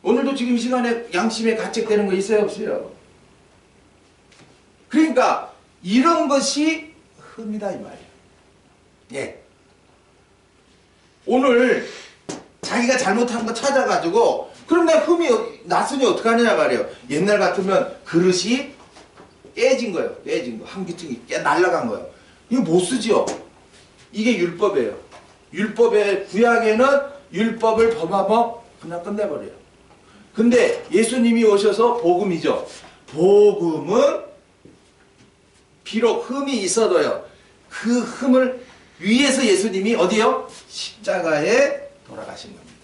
오늘도 지금 이 시간에 양심에 가책되는 거 있어요 없어요? 그러니까 이런 것이 흠이다 이 말이에요. 예. 오늘 자기가 잘못한 거 찾아가지고 그럼 내가 흠이 났으니 어떡하느냐 말이에요. 옛날 같으면 그릇이 깨진 거예요. 깨진 거. 한 귀퉁이 날아간 거예요. 이거 못 쓰지요. 이게 율법이에요. 율법의 구약에는 율법을 범하면 그냥 끝내버려요. 근데 예수님이 오셔서 복음이죠. 복음은 비록 흠이 있어도요. 그 흠을 위해서 예수님이 어디요? 십자가에 돌아가신 겁니다.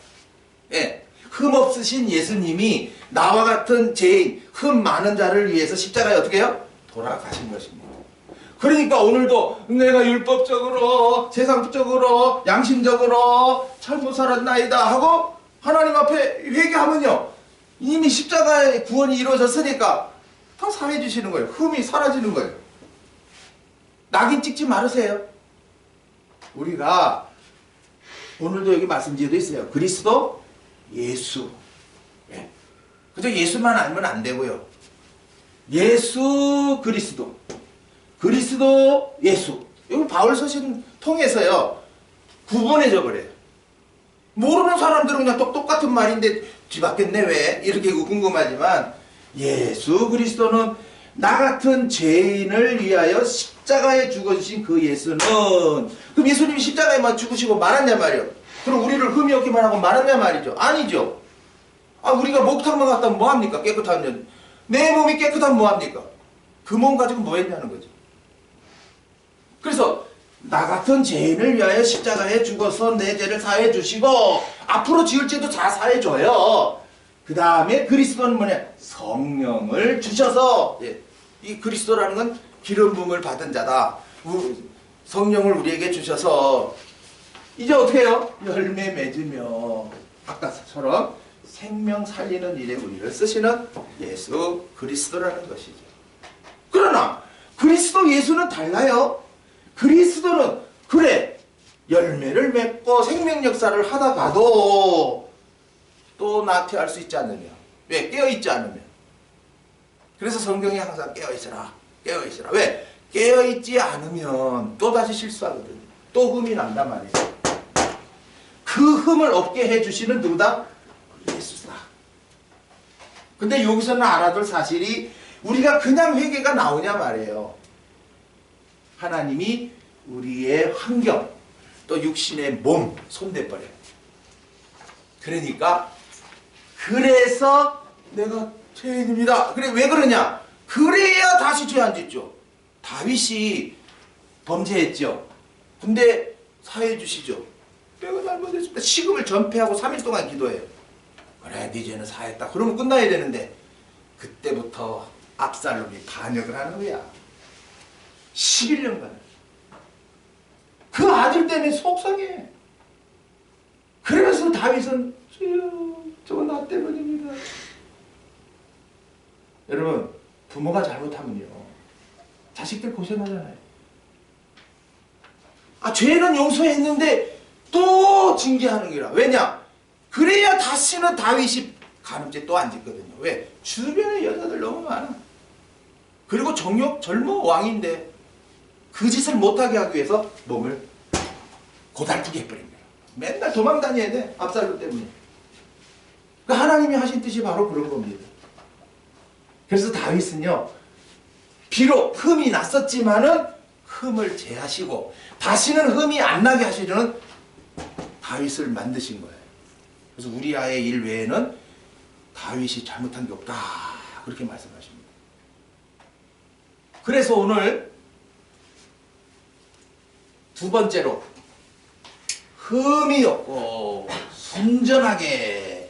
예. 흠 없으신 예수님이 나와 같은 죄인, 흠 많은 자를 위해서 십자가에 어떻게 해요? 돌아가신 것입니다. 그러니까 오늘도 내가 율법적으로, 세상적으로, 양심적으로 잘못 살았나이다 하고 하나님 앞에 회개하면요. 이미 십자가의 구원이 이루어졌으니까 다 사해 주시는 거예요. 흠이 사라지는 거예요. 낙인 찍지 말으세요. 우리가 오늘도 여기 말씀지에도 있어요. 그리스도 예수. 예. 그저 예수만 알면 안 되고요. 예수 그리스도. 그리스도 예수. 여기 바울 서신 통해서요. 구분해져 버려요. 모르는 사람들은 그냥 똑같은 말인데 뒤바뀌었네 왜? 이렇게 궁금하지만 예수 그리스도는 나 같은 죄인을 위하여 십자가에 죽어주신 그 예수는 그럼 예수님이 십자가에만 죽으시고 말았냐 말이요. 그럼 우리를 흠이 없기만 하고 말았냐 말이죠. 아니죠. 아 우리가 목욕탕만 갔다 오면 뭐합니까? 깨끗하면 내 몸이 깨끗하면 뭐합니까? 그 몸 가지고 뭐 했냐는 거죠. 그래서 나 같은 죄인을 위하여 십자가에 죽어서 내 죄를 사해 주시고 앞으로 지을 죄도 다 사해 줘요. 그 다음에 그리스도는 뭐냐? 성령을 주셔서 이 그리스도라는 건 기름 부음을 받은 자다. 성령을 우리에게 주셔서 이제 어떻게 해요? 열매 맺으며 아까처럼 생명 살리는 일에 우리를 쓰시는 예수 그리스도라는 것이죠. 그러나 그리스도 예수는 달라요. 그리스도는 그래 열매를 맺고 생명 역사를 하다가도 또 나태할 수 있지 않느냐. 왜? 깨어있지 않으면. 그래서 성경이 항상 깨어있으라 깨어있으라. 왜? 깨어있지 않으면 또다시 실수하거든요. 또 흠이 난단 말이에요. 그 흠을 없게 해주시는 누구다? 예수다. 근데 여기서는 알아둘 사실이 우리가 그냥 회개가 나오냐 말이에요. 하나님이 우리의 환경 또 육신의 몸 손대버려요. 그러니까 그래서 내가 죄인입니다. 그래 왜 그러냐? 그래야 다시 죄 안 짓죠. 다윗이 범죄했죠. 근데 사해 주시죠. 내가 잘못했습니다. 식음을 전폐하고 3일 동안 기도해요. 그래 네 죄는 사했다. 그러면 끝나야 되는데 그때부터 압살롬이 반역을 하는 거야. 11년간. 그 아들 때문에 속상해. 그러면서 다윗은 주여 저거 나 때문입니다. 여러분 부모가 잘못하면요 자식들 고생하잖아요. 아 죄는 용서했는데 또 징계하는 거라. 왜냐? 그래야 다시는 다윗이 간음죄 또 안 짓거든요. 왜? 주변에 여자들 너무 많아. 그리고 젊어 왕인데 그 짓을 못하게 하기 위해서 몸을 고달프게 해버립니다. 맨날 도망 다녀야 돼. 압살롬 때문에. 그러니까 하나님이 하신 뜻이 바로 그런 겁니다. 그래서 다윗은요 비록 흠이 났었지만은 흠을 제하시고 다시는 흠이 안 나게 하시려는 다윗을 만드신 거예요. 그래서 우리아의 일 외에는 다윗이 잘못한 게 없다 그렇게 말씀하십니다. 그래서 오늘 두 번째로 흠이 없고 순전하게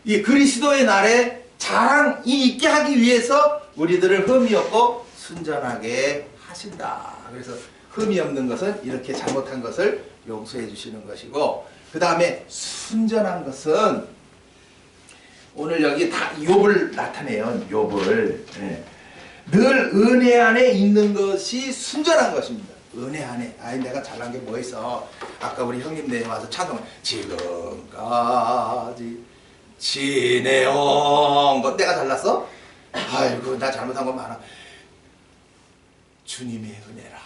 이 그리스도의 날에 자랑이 있게 하기 위해서 우리들을 흠이 없고 순전하게 하신다. 그래서 흠이 없는 것은 이렇게 잘못한 것을 용서해 주시는 것이고 그 다음에 순전한 것은 오늘 여기 다 욥을 나타내요. 욥을. 늘 은혜 안에 있는 것이 순전한 것입니다. 은혜 안에. 아이 내가 잘난 게 뭐 있어. 아까 우리 형님네 와서 찬송 지금까지 지내온 것 내가 잘났어? 아이고 나 잘못한 거 많아. 주님의 은혜라.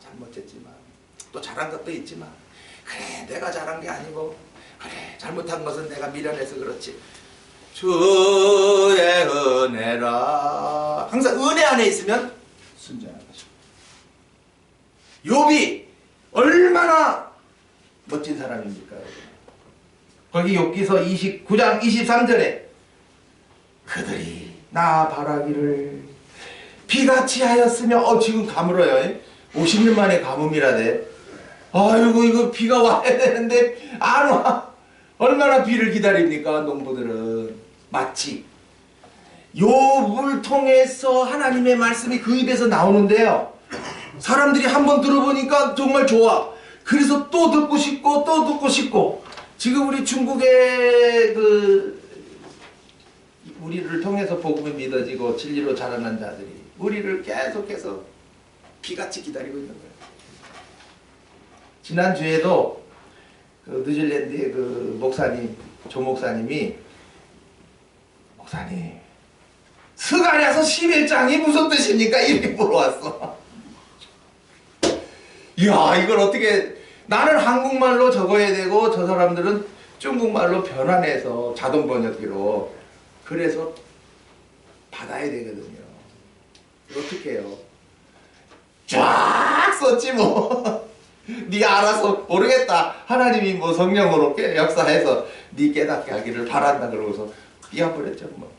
잘못했지만 또 잘한 것도 있지만 그래 내가 잘한 게 아니고 그래 잘못한 것은 내가 미련해서 그렇지. 주의 은혜라. 항상 은혜 안에 있으면 순전한 것입니다. 욥이 얼마나 멋진 사람입니까? 거기 욥기서 29장 23절에 그들이 나 바라기를 비같이 하였으며 지금 가물어요. 50년 만에 가뭄이라대. 아이고 이거 비가 와야 되는데 안 와. 얼마나 비를 기다립니까 농부들은. 마치 욥을 통해서 하나님의 말씀이 그 입에서 나오는데요. 사람들이 한번 들어보니까 정말 좋아. 그래서 또 듣고 싶고 또 듣고 싶고. 지금 우리 중국의 우리를 통해서 복음이 믿어지고 진리로 자라난 자들이 우리를 계속해서 비같이 기다리고 있는 거예요. 지난주에도 뉴질랜드의 목사님, 조 목사님이 목사님 스가랴서 11장이 무슨 뜻입니까? 이렇게 물어왔어. 이야 이걸 어떻게 나는 한국말로 적어야 되고 저 사람들은 중국말로 변환해서 자동 번역기로 그래서 받아야 되거든요. 어떻게 해요? 쫙 썼지 뭐. 네가 알아서 모르겠다. 하나님이 뭐 성령으로 역사해서 네 깨닫게 하기를 바란다 그러고서 띄워버렸죠 뭐.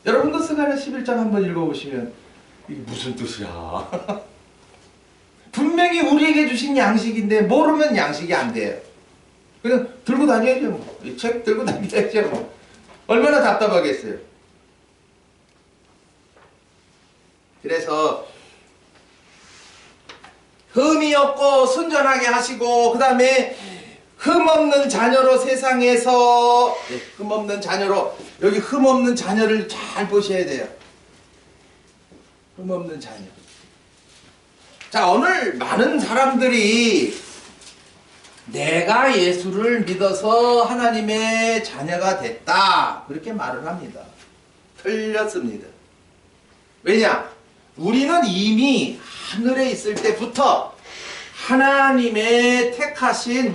여러분도 스가랴 11장 한번 읽어보시면 이게 무슨 뜻이야. 분명히 우리에게 주신 양식인데 모르면 양식이 안 돼요. 그냥 들고 다녀야죠 뭐. 이 책 들고 다녀야죠 뭐. 얼마나 답답하겠어요. 그래서 흠이 없고 순전하게 하시고 그 다음에 흠없는 자녀로 세상에서 흠없는 자녀로 여기 흠없는 자녀를 잘 보셔야 돼요. 흠없는 자녀. 자 오늘 많은 사람들이 내가 예수를 믿어서 하나님의 자녀가 됐다 그렇게 말을 합니다. 틀렸습니다. 왜냐? 우리는 이미 하늘에 있을 때부터 하나님의 택하신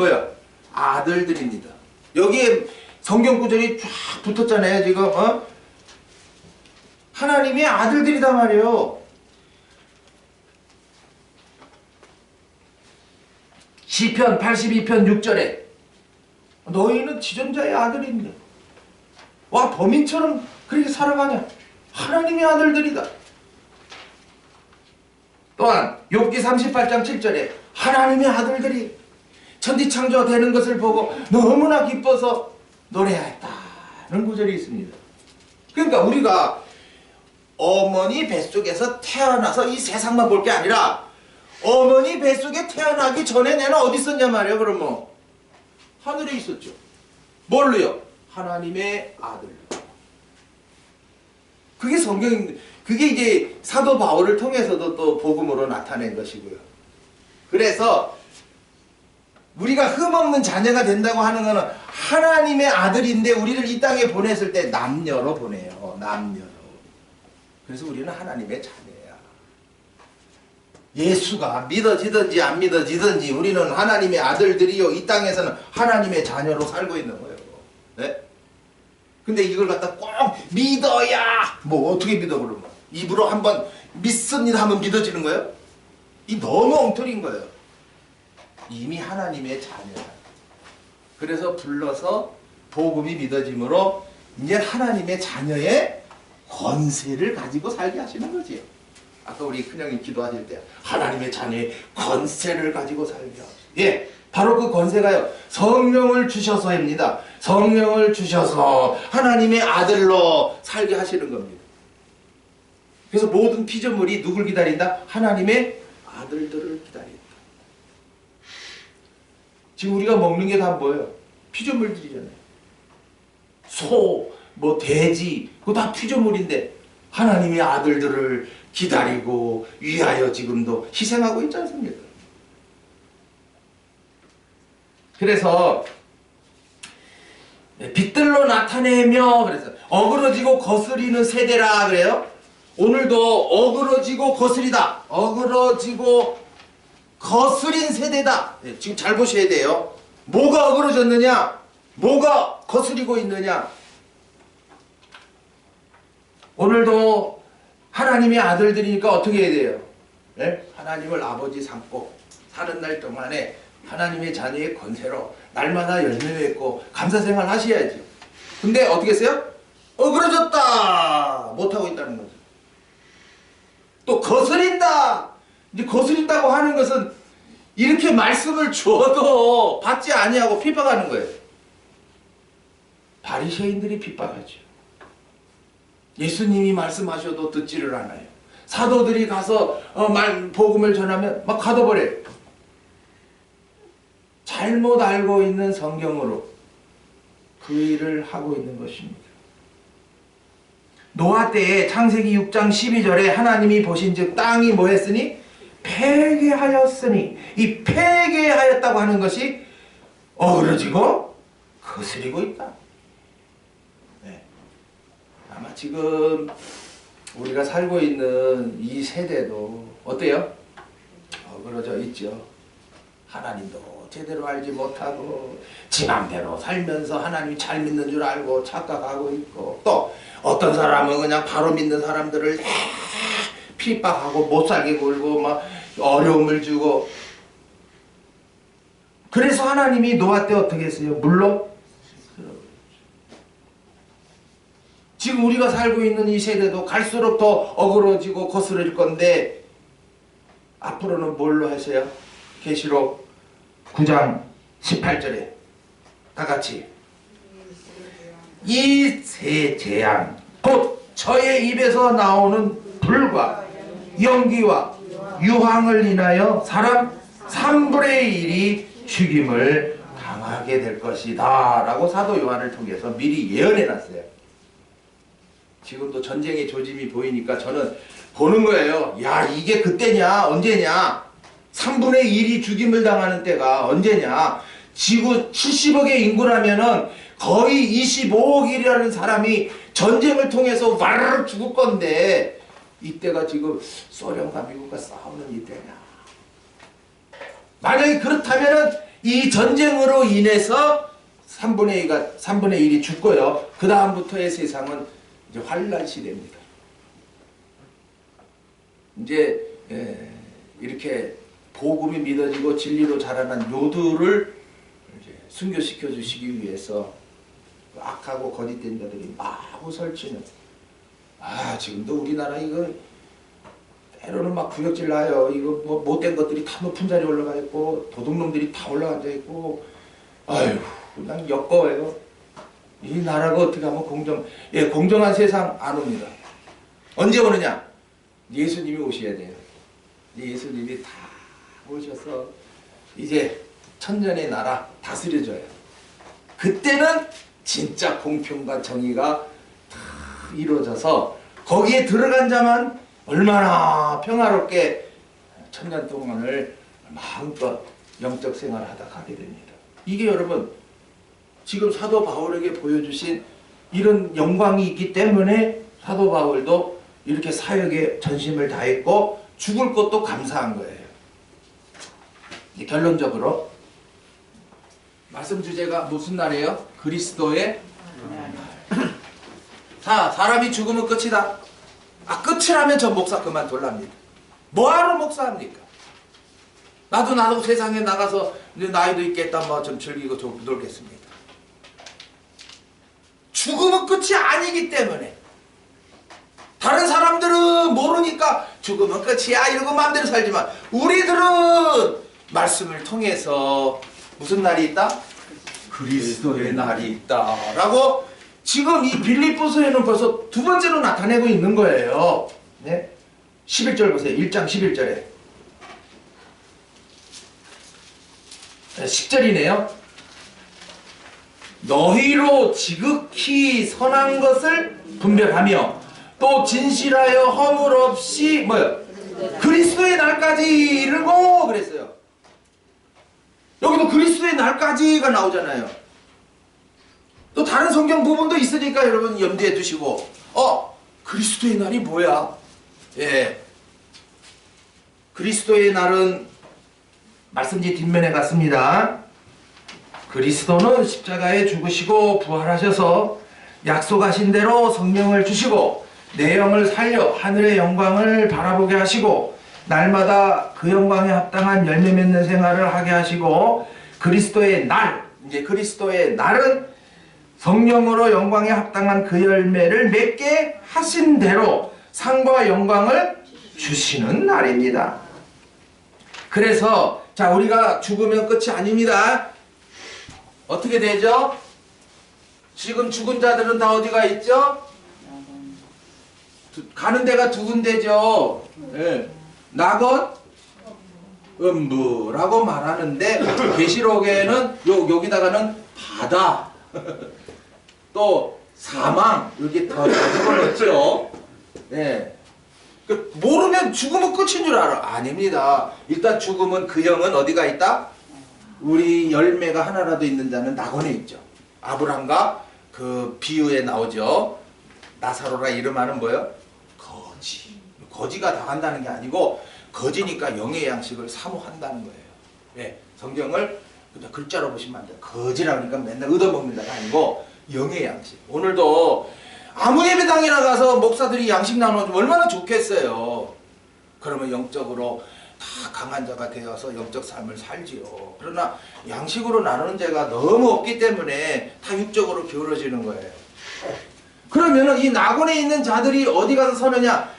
아들들입니다. 여기에 성경 구절이 쫙 붙었잖아요. 지금 하나님의 아들들이단 말이에요. 시편 82편 6절에 너희는 지존자의 아들인데 와 범인처럼 그렇게 살아가냐. 하나님의 아들들이다. 또한 욥기 38장 7절에 하나님의 아들들이 천지창조가 되는 것을 보고 너무나 기뻐서 노래하였다는 구절이 있습니다. 그러니까 우리가 어머니 뱃속에서 태어나서 이 세상만 볼 게 아니라 어머니 뱃속에 태어나기 전에 내는 어디 있었냐 말이에요. 그러면 하늘에 있었죠. 뭘로요? 하나님의 아들로. 그게 성경, 그게 이제 사도 바울을 통해서도 또 복음으로 나타낸 것이고요. 그래서 우리가 흠없는 자녀가 된다고 하는 것은 하나님의 아들인데 우리를 이 땅에 보냈을 때 남녀로 보내요. 남녀로. 그래서 우리는 하나님의 자녀야. 예수가 믿어지든지 안 믿어지든지 우리는 하나님의 아들들이요. 이 땅에서는 하나님의 자녀로 살고 있는 거예요. 네? 근데 이걸 갖다 꼭 믿어야 뭐 어떻게 믿어 그러면 입으로 한번 믿습니다 하면 믿어지는 거예요? 이 너무 엉터리인 거예요. 이미 하나님의 자녀야. 그래서 불러서 복음이 믿어짐으로 이제 하나님의 자녀의 권세를 가지고 살게 하시는 거지. 아까 우리 큰형님 기도하실 때 하나님의 자녀의 권세를 가지고 살게 하시고 예, 바로 그 권세가요 성령을 주셔서입니다. 성령을 주셔서 하나님의 아들로 살게 하시는 겁니다. 그래서 모든 피조물이 누굴 기다린다? 하나님의 아들들을 기다린다. 지금 우리가 먹는 게 다 뭐예요? 피조물들이잖아요. 소, 뭐 돼지, 그거 다 피조물인데 하나님의 아들들을 기다리고 위하여 지금도 희생하고 있지 않습니까? 그래서 빛들로 나타내며 그래서 어그러지고 거스리는 세대라 그래요. 오늘도 어그러지고 거스리다. 어그러지고 거스린 세대다. 지금 잘 보셔야 돼요. 뭐가 어그러졌느냐? 뭐가 거스리고 있느냐? 오늘도 하나님의 아들들이니까 어떻게 해야 돼요? 네? 하나님을 아버지 삼고 사는 날 동안에 하나님의 자녀의 권세로 날마다 열매 맺고 감사생활 하셔야죠. 근데 어떻게 했어요? 어그러졌다 못하고 있다는 거죠. 또 거스린다. 이제 거스린다고 하는 것은 이렇게 말씀을 주어도 받지 아니하고 핍박하는 거예요. 바리새인들이 핍박하죠. 예수님이 말씀하셔도 듣지를 않아요. 사도들이 가서 복음을 전하면 막 가둬버려요. 잘못 알고 있는 성경으로 그 일을 하고 있는 것입니다. 노아 때에 창세기 6장 12절에 하나님이 보신즉 땅이 뭐 했으니? 폐괴하였으니, 이 폐괴하였다고 하는 것이 어그러지고 거스리고 있다. 네. 아마 지금 우리가 살고 있는 이 세대도 어때요? 어그러져 있죠. 하나님도 제대로 알지 못하고 지 맘대로 살면서 하나님 잘 믿는 줄 알고 착각하고 있고, 또 어떤 사람은 그냥 바로 믿는 사람들을 핍박하고 못살게 굴고 막 어려움을 주고. 그래서 하나님이 노아 때 어떻게 했어요? 물로. 지금 우리가 살고 있는 이 세대도 갈수록 더 어그러지고 거스릴 건데 앞으로는 뭘로 하세요? 계시록 9장 18절에 다 같이 이 세 재앙 곧 저의 입에서 나오는 불과 연기와 유황을 인하여 사람 3분의 1이 죽임을 당하게 될 것이다 라고 사도 요한을 통해서 미리 예언해 놨어요. 지금도 전쟁의 조짐이 보이니까 저는 보는 거예요. 야, 이게 그때냐? 언제냐? 3분의 1이 죽임을 당하는 때가 언제냐? 지구 70억의 인구라면은 거의 25억이라는 사람이 전쟁을 통해서 와르르 죽을 건데 이때가 지금 소련과 미국과 싸우는 이때냐? 만약에 그렇다면은 이 전쟁으로 인해서 3분의 1이 죽고요. 그 다음부터의 세상은 이제 환란 시대입니다. 이제 이렇게 복음이 믿어지고 진리로 자라난 요들을 이제 순교시켜 주시기 위해서 악하고 거짓된 자들이 마구 설치는, 지금도 우리나라 이거 때로는 막 구역질 나요. 이거 뭐 못된 것들이 다 높은 자리에 올라가 있고 도둑놈들이 다 올라앉아 있고, 아유 그냥 역겨워요. 이 나라가 어떻게 하면 공정한 세상 안 옵니다. 언제 오느냐? 예수님이 오셔야 돼요. 예수님이 다 오셔서 이제 천년의 나라 다스려줘요. 그때는 진짜 공평과 정의가 다 이루어져서 거기에 들어간 자만 얼마나 평화롭게 천년 동안을 마음껏 영적 생활을 하다 가게 됩니다. 이게 여러분 지금 사도 바울에게 보여주신 이런 영광이 있기 때문에 사도 바울도 이렇게 사역에 전심을 다했고 죽을 것도 감사한 거예요. 이제 결론적으로 말씀 주제가 무슨 날이에요? 그리스도의 날. 사람이 죽으면 끝이다. 끝이라면 저 목사 그만둘랍니다. 뭐하러 목사합니까? 나도 세상에 나가서 이제 나이도 있겠다 뭐 좀 즐기고 좀 놀겠습니다. 죽음은 끝이 아니기 때문에. 다른 사람들은 모르니까 죽으면 끝이야 이러고 마음대로 살지만 우리들은 말씀을 통해서 무슨 날이 있다? 그리스도의 날이 있다 라고 지금 이 빌립보서에는 벌써 두 번째로 나타내고 있는 거예요. 네? 11절 보세요. 1장 11절에 10절이네요. 너희로 지극히 선한 것을 분별하며 또 진실하여 허물 없이 뭐요? 그리스도의 날까지 이르고 그랬어요. 여기도 그리스도의 날까지가 나오잖아요. 또 다른 성경 부분도 있으니까 여러분 염두에 두시고 그리스도의 날이 뭐야? 예, 그리스도의 날은 말씀지 뒷면에 갔습니다. 그리스도는 십자가에 죽으시고 부활하셔서 약속하신 대로 성령을 주시고 내 영을 살려 하늘의 영광을 바라보게 하시고 날마다 그 영광에 합당한 열매 맺는 생활을 하게 하시고 그리스도의 날, 이제 그리스도의 날은 성령으로 영광에 합당한 그 열매를 맺게 하신 대로 상과 영광을 주시는 날입니다. 그래서 자, 우리가 죽으면 끝이 아닙니다. 어떻게 되죠? 지금 죽은 자들은 다 어디가 있죠? 가는 데가 두 군데죠. 예. 낙원, 음부라고 말하는데 계시록에는 여기다가는 바다, 또 사망 이렇게 더 집어넣죠. 예. 모르면 죽으면 끝인 줄 알아. 아닙니다. 일단 죽으면 그 영은 어디가 있다? 우리 열매가 하나라도 있는 자는 낙원에 있죠. 아브람과 그 비유에 나오죠. 나사로라 이름하는 뭐예요? 거지. 거지가 당한다는 게 아니고 거지니까 영의 양식을 사모한다는 거예요. 네, 성경을 그냥 글자로 보시면 안 돼요. 거지라 그러니까 맨날 얻어먹는다가 아니고 영의 양식. 오늘도 아무 예배당이나 가서 목사들이 양식 나눠주면 얼마나 좋겠어요. 그러면 영적으로 다 강한 자가 되어서 영적 삶을 살지요. 그러나 양식으로 나누는 자가 너무 없기 때문에 다 육적으로 기울어지는 거예요. 그러면 이 낙원에 있는 자들이 어디 가서 서느냐?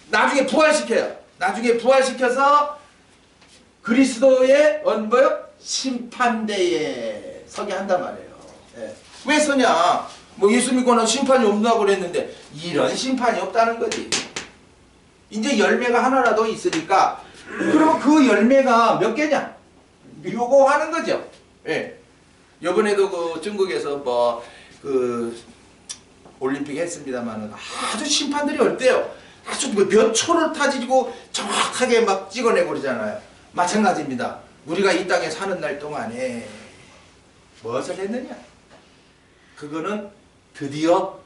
나중에 부활시켜요. 나중에 부활시켜서 그리스도의 뭐요? 심판대에 서게 한단 말이에요. 예. 왜 서냐? 뭐 예수 믿고는 심판이 없다고 그랬는데 이런 심판이 없다는 거지. 이제 열매가 하나라도 있으니까 그러면 그 열매가 몇 개냐? 요거 하는 거죠. 예. 요번에도 그 중국에서 뭐 그 올림픽 했습니다만은 아주 심판들이 어때요? 아주 몇 초를 타지고 정확하게 막 찍어내고 그러잖아요. 마찬가지입니다. 우리가 이 땅에 사는 날 동안에 무엇을 했느냐? 그거는 드디어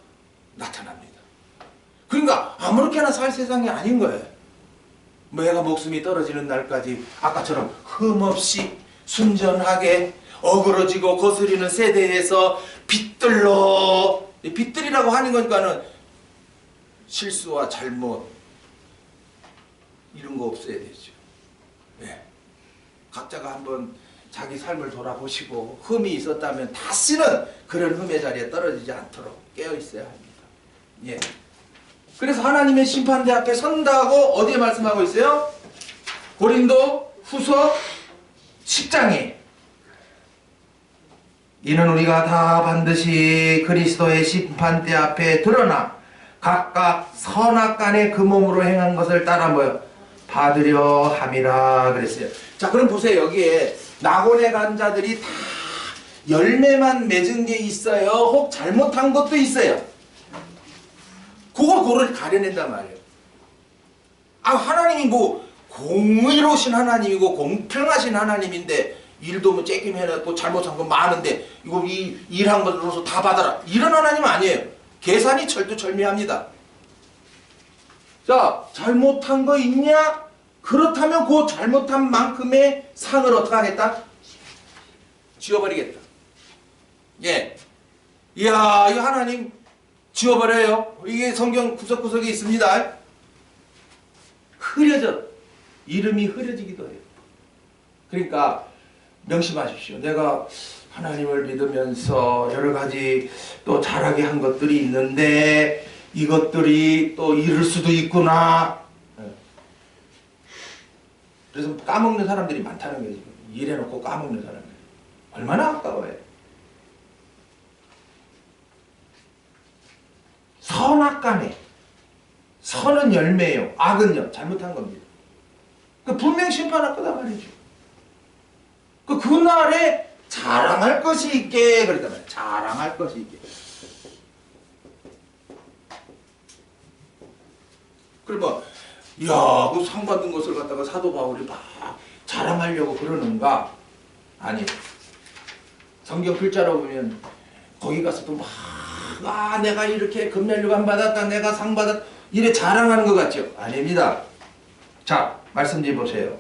나타납니다. 그러니까 아무렇게나 살 세상이 아닌 거예요. 내가 목숨이 떨어지는 날까지 아까처럼 흠없이 순전하게 어그러지고 거스리는 세대에서 빛들러, 빛들이라고 하는 거니까는 실수와 잘못 이런 거 없어야 되죠. 네. 각자가 한번 자기 삶을 돌아보시고 흠이 있었다면 다시는 그런 흠의 자리에 떨어지지 않도록 깨어 있어야 합니다. 예. 그래서 하나님의 심판대 앞에 선다고 어디에 말씀하고 있어요? 고린도 후서 10장에 이는 우리가 다 반드시 그리스도의 심판대 앞에 드러나 각각 선악간에 그 몸으로 행한 것을 따라 뭐요? 받으려 함이라 그랬어요. 자, 그럼 보세요. 여기에 낙원에 간 자들이 다 열매만 맺은 게 있어요. 혹 잘못한 것도 있어요. 그걸 가려낸단 말이에요. 하나님이 뭐 공의로우신 하나님이고 공평하신 하나님인데 일도 뭐 쬐끔 해놨고 잘못한 거 많은데 이거 일한 것으로서 다 받아라. 이런 하나님 아니에요. 계산이 철두철미합니다. 자, 잘못한 거 있냐? 그렇다면 그 잘못한 만큼의 상을 어떻게 하겠다? 지워버리겠다. 예. 이야, 이 하나님 지워버려요. 이게 성경 구석구석에 있습니다. 흐려져. 이름이 흐려지기도 해요. 그러니까 명심하십시오. 내가 하나님을 믿으면서 여러 가지 또 잘하게 한 것들이 있는데 이것들이 또 잃을 수도 있구나. 그래서 까먹는 사람들이 많다는 거지. 일해놓고 까먹는 사람들. 얼마나 아까워요. 선악간에 선은 열매예요. 악은요. 잘못한 겁니다. 분명 심판할 거다 말이죠. 그날에 자랑할 것이 있게 그랬단 말이에요. 자랑할 것이 있게. 그러면 이야 그 상 받은 것을 갖다가 사도 바울이 막 자랑하려고 그러는가? 아니, 성경 글자로 보면 거기 가서도 막 내가 이렇게 금면류관 받았다, 내가 상 받았다 이래 자랑하는 것 같죠? 아닙니다. 자, 말씀 좀 보세요.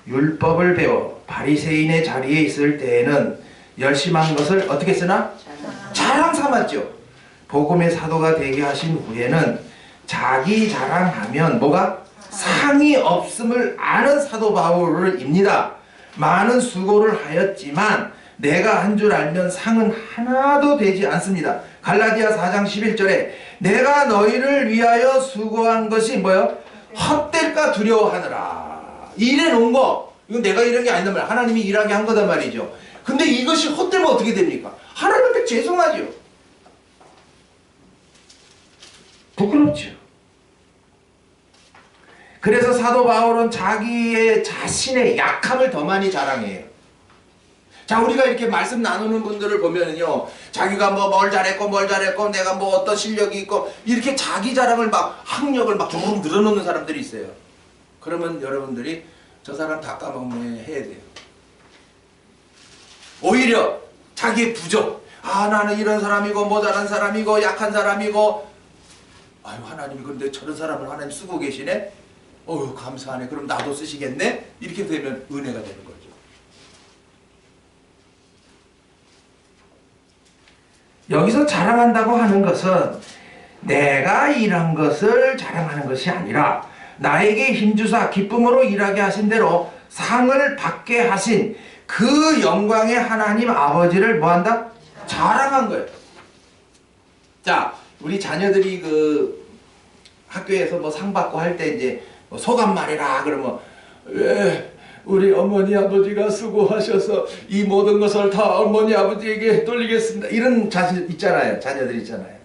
율법을 배워 바리새인의 자리에 있을 때에는 열심한 것을 어떻게 쓰나? 자랑 삼았죠. 복음의 사도가 되게 하신 후에는 자기 자랑하면 뭐가? 상이 없음을 아는 사도 바울입니다. 많은 수고를 하였지만 내가 한 줄 알면 상은 하나도 되지 않습니다. 갈라디아 4장 11절에 내가 너희를 위하여 수고한 것이 뭐요? 헛될까 두려워하느라. 일해 놓은 거 이건 내가 이런 게 아니단 말이야. 하나님이 일하게 한 거단 말이죠. 근데 이것이 헛되면 어떻게 됩니까? 하나님한테 죄송하죠. 부끄럽죠. 그래서 사도 바울은 자기의 자신의 약함을 더 많이 자랑해요. 자, 우리가 이렇게 말씀 나누는 분들을 보면요, 자기가 뭐 뭘 잘했고 내가 뭐 어떤 실력이 있고 이렇게 자기 자랑을 막 학력을 막 조금 늘어놓는 사람들이 있어요. 그러면 여러분들이 저 사람 다 까먹네 해야 돼요. 오히려 자기의 부족, 나는 이런 사람이고 모자란 사람이고 약한 사람이고, 아유 하나님이 근데 저런 사람을 하나님 쓰고 계시네, 어휴 감사하네, 그럼 나도 쓰시겠네, 이렇게 되면 은혜가 되는 거죠. 여기서 자랑한다고 하는 것은 내가 일한 것을 자랑하는 것이 아니라 나에게 힘주사 기쁨으로 일하게 하신 대로 상을 받게 하신 그 영광의 하나님 아버지를 뭐한다? 자랑한 거예요. 자, 우리 자녀들이 그 학교에서 뭐 상 받고 할 때 이제 뭐 소감 말해라 그러면, 왜 우리 어머니 아버지가 수고하셔서 이 모든 것을 다 어머니 아버지에게 돌리겠습니다, 이런 자식 있잖아요. 자녀들 있잖아요.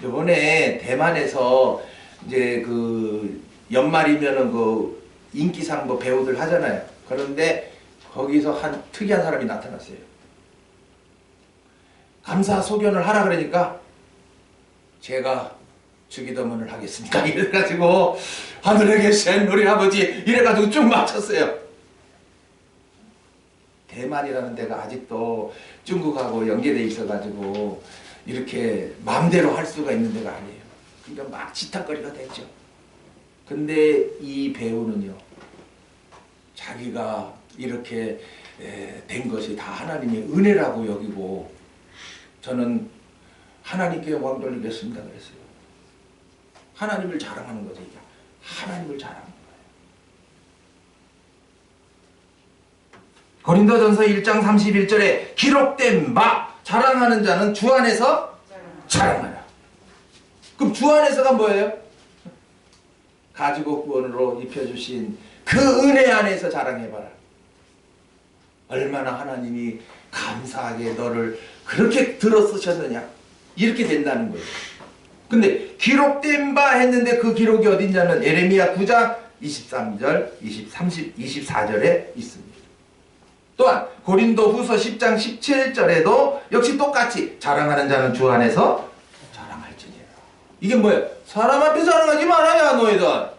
이번에 대만에서 이제 그 연말이면은 그 인기상 뭐 배우들 하잖아요. 그런데 거기서 한 특이한 사람이 나타났어요. 감사 소견을 하라 그러니까 제가 주기도문을 하겠습니다 이래가지고 하늘에 계신 우리 아버지 이래가지고 쭉 맞췄어요. 대만이라는 데가 아직도 중국하고 연계되어 있어가지고 이렇게 마음대로 할 수가 있는 데가 아니에요. 그러니까 막 지탄거리가 됐죠. 근데 이 배우는요, 자기가 이렇게 된 것이 다 하나님의 은혜라고 여기고, 저는 하나님께 영광 돌리겠습니다 그랬어요. 하나님을 자랑하는 거죠. 이게 하나님을 자랑하는 거예요. 고린도전서 1장 31절에 기록된 바 자랑하는 자는 주 안에서 자랑하라. 그럼 주 안에서가 뭐예요? 가지고 구원으로 입혀주신 그 은혜 안에서 자랑해봐라. 얼마나 하나님이 감사하게 너를 그렇게 들어 쓰셨느냐, 이렇게 된다는 거예요. 근데 기록된 바 했는데 그 기록이 어딨냐면 예레미야 9장 23절, 24절에 있습니다. 또한 고린도 후서 10장 17절에도 역시 똑같이 자랑하는 자는 주 안에서 자랑할지니라. 이게 뭐예요? 사람 앞에 자랑하지 말아야.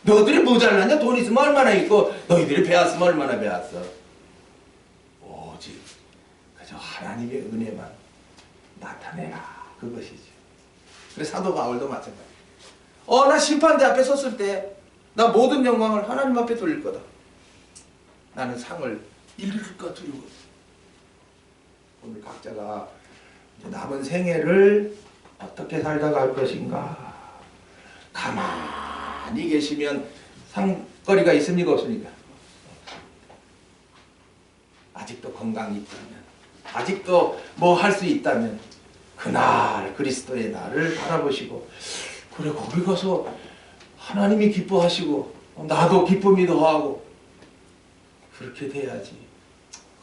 너희들이 모자랐냐? 돈 있으면 얼마나 있고 너희들이 배웠으면 얼마나 배웠어. 오직 그저 하나님의 은혜만 나타내라, 그것이지. 그래서 사도 바울도 마찬가지예요. 나 심판대 앞에 섰을 때 나 모든 영광을 하나님 앞에 돌릴 거다. 나는 상을 잃을까 두려워. 오늘 각자가 남은 생애를 어떻게 살다 갈 것인가. 가만히 계시면 상거리가 있습니까 없습니까? 아직도 건강이 있다면, 아직도 뭐 할 수 있다면 그날 그리스도의 날을 바라보시고, 그래 거기 가서 하나님이 기뻐하시고 나도 기쁨이 더하고 그렇게 돼야지.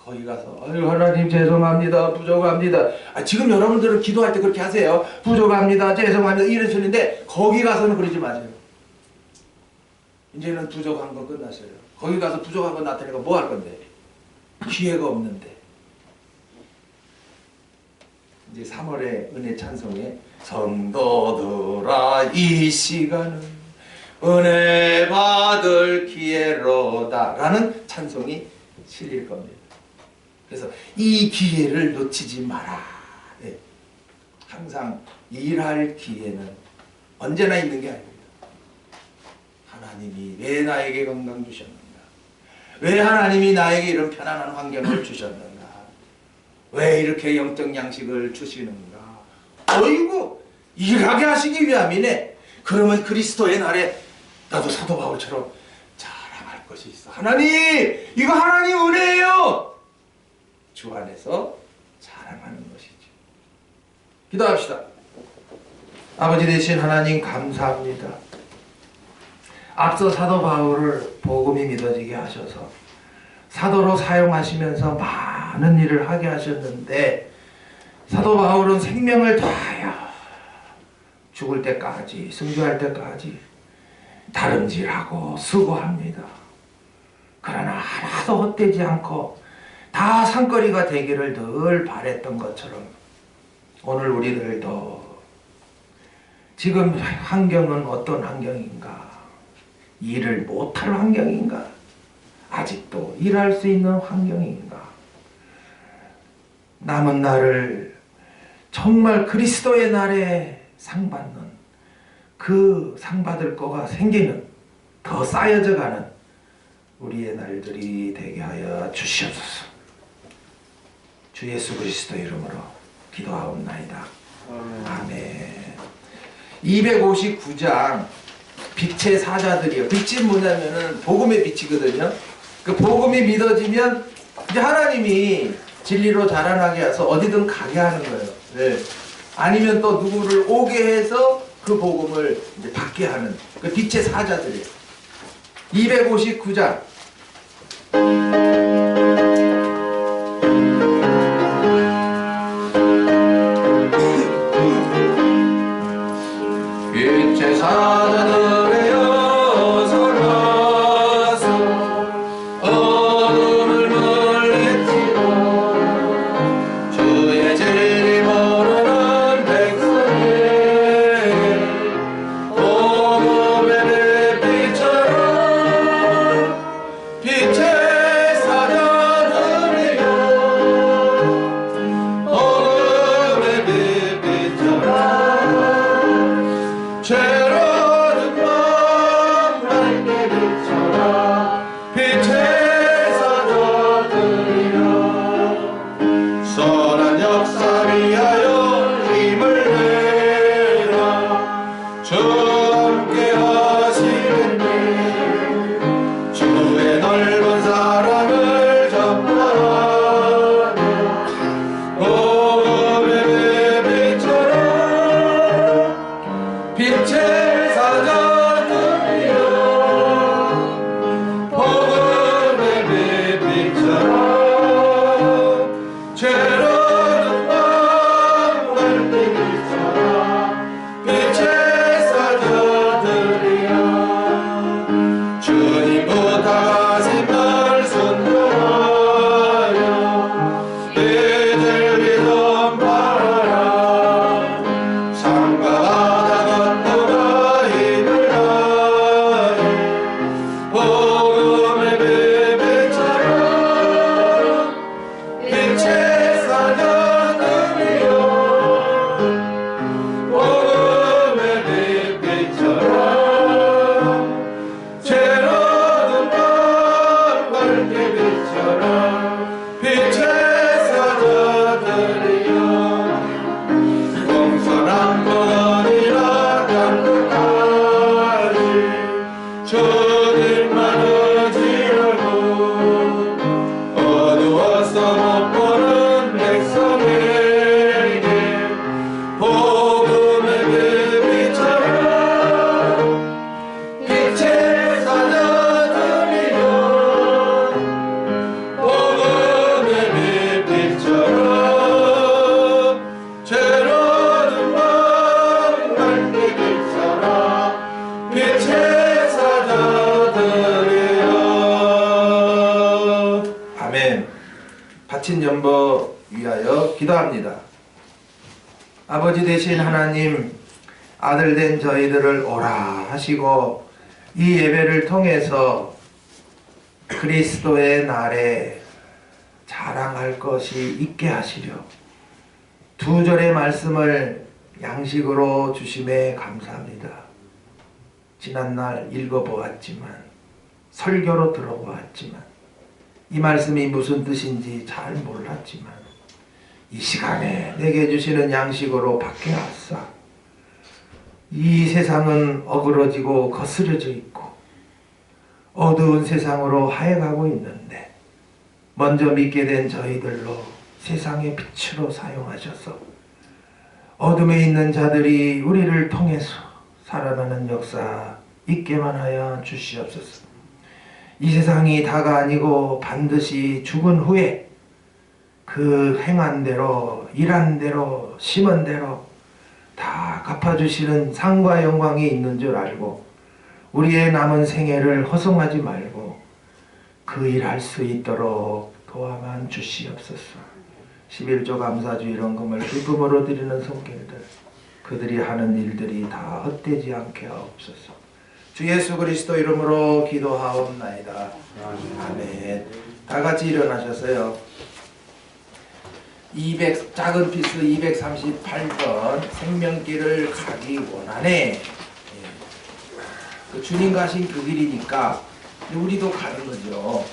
거기 가서 아유 하나님 죄송합니다, 부족합니다. 지금 여러분들은 기도할 때 그렇게 하세요. 부족합니다, 죄송합니다 이러시는데 거기 가서는 그러지 마세요. 이제는 부족한 거 끝났어요. 거기 가서 부족한 거 나타내고 뭐 할 건데? 기회가 없는데. 이제 3월의 은혜 찬송에 성도들아 이 시간은 은혜 받을 기회로다 라는 찬송이 실릴 겁니다. 그래서 이 기회를 놓치지 마라. 네. 항상 일할 기회는 언제나 있는 게 아닙니다. 하나님이 왜 나에게 건강 주셨는가? 왜 하나님이 나에게 이런 편안한 환경을 주셨는가? 왜 이렇게 영적 양식을 주시는가? 어이구, 일하게 하시기 위함이네. 그러면 그리스도의 날에 나도 사도 바울처럼 자랑할 것이 있어. 하나님, 이거 하나님 은혜예요. 주 안에서 자랑하는 것이죠. 기도합시다. 아버지 되신 하나님 감사합니다. 앞서 사도 바울을 복음이 믿어지게 하셔서 사도로 사용하시면서 많은 일을 하게 하셨는데 사도 바울은 생명을 다하여 죽을 때까지, 승주할 때까지 다름질하고 수고합니다. 그러나 하나도 헛되지 않고 다 상거리가 되기를 늘 바랬던 것처럼 오늘 우리들도 지금 환경은 어떤 환경인가? 일을 못할 환경인가? 아직도 일할 수 있는 환경인가? 남은 날을 정말 그리스도의 날에 상 받는 그 상 받을 거가 생기는 더 쌓여져 가는 우리의 날들이 되게 하여 주시옵소서. 주 예수 그리스도 이름으로 기도하옵나이다. 아멘. 259장 빛의 사자들이요. 빛이 뭐냐면은 복음의 빛이거든요. 그 복음이 믿어지면 이제 하나님이 진리로 자라나게 해서 어디든 가게 하는 거예요. 네. 아니면 또 누구를 오게 해서 그 복음을 이제 받게 하는 그 빛의 사자들이에요. 259장 빛의 사자들이여 서가서 어둠을 멀리치고 주의 진리 모르는 백성에게 복음의 빛처럼 빛의 사자들이여 복음의 빛처럼 죄로는 맘 밝게 비춰라 빛의 사자들이여 선한 역사 위하여 힘을 내라 주 함께 하시겠네 주의 넓은 사랑을 전파하며 복음의 빛처럼 빛의 사자들이여 복음의 빛처럼 죄로는 맘 밝게 비춰라 빛의 사자들이여 주님 부탁하신 날 순종하여 이들 믿음 바라라 산과 바다 건너가 힘을 다해 복음의 빛처럼 빛의 사자들이여 복음의 빛처럼 죄로는 맘 밝게 비춰라 빛의 사자들이여 공손한 분이라 강력하리 주님만 의지하고 어두워서 못 보는 백성에게 복음의 빛처럼 빛의 사자들이여 복음의 빛처럼 죄로는 맘 밝게 비춰라 빛의 사자들이여 아멘. 바친 연보 위하여 기도합니다. 아버지 되신 하나님, 아들 된 저희들을 오라 하시고 이 예배를 통해서 그리스도의 날에 자랑할 것이 있게 하시려 두 절의 말씀을 양식으로 주심에 감사합니다. 지난날 읽어보았지만 설교로 들어보았지만 이 말씀이 무슨 뜻인지 잘 몰랐지만 이 시간에 내게 주시는 양식으로 받게 하사 이 세상은 어그러지고 거스려져 있고 어두운 세상으로 하여가고 있는데 먼저 믿게 된 저희들로 세상의 빛으로 사용하셔서 어둠에 있는 자들이 우리를 통해서 살아나는 역사 있게만 하여 주시옵소서. 이 세상이 다가 아니고 반드시 죽은 후에 그 행한 대로 일한 대로 심은 대로 다 갚아주시는 상과 영광이 있는 줄 알고 우리의 남은 생애를 허송하지 말고 그 일할 수 있도록 도와만 주시옵소서. 11조 감사주 이런 금을 기쁨으로 드리는 손길들 그들이 하는 일들이 다 헛되지 않게 하옵소서. 주 예수 그리스도 이름으로 기도하옵나이다. 아멘. 다 같이 일어나셔서요. 작은 피스 238번 생명길을 가기 원하네. 그 주님 가신 그 길이니까 우리도 가는 거죠.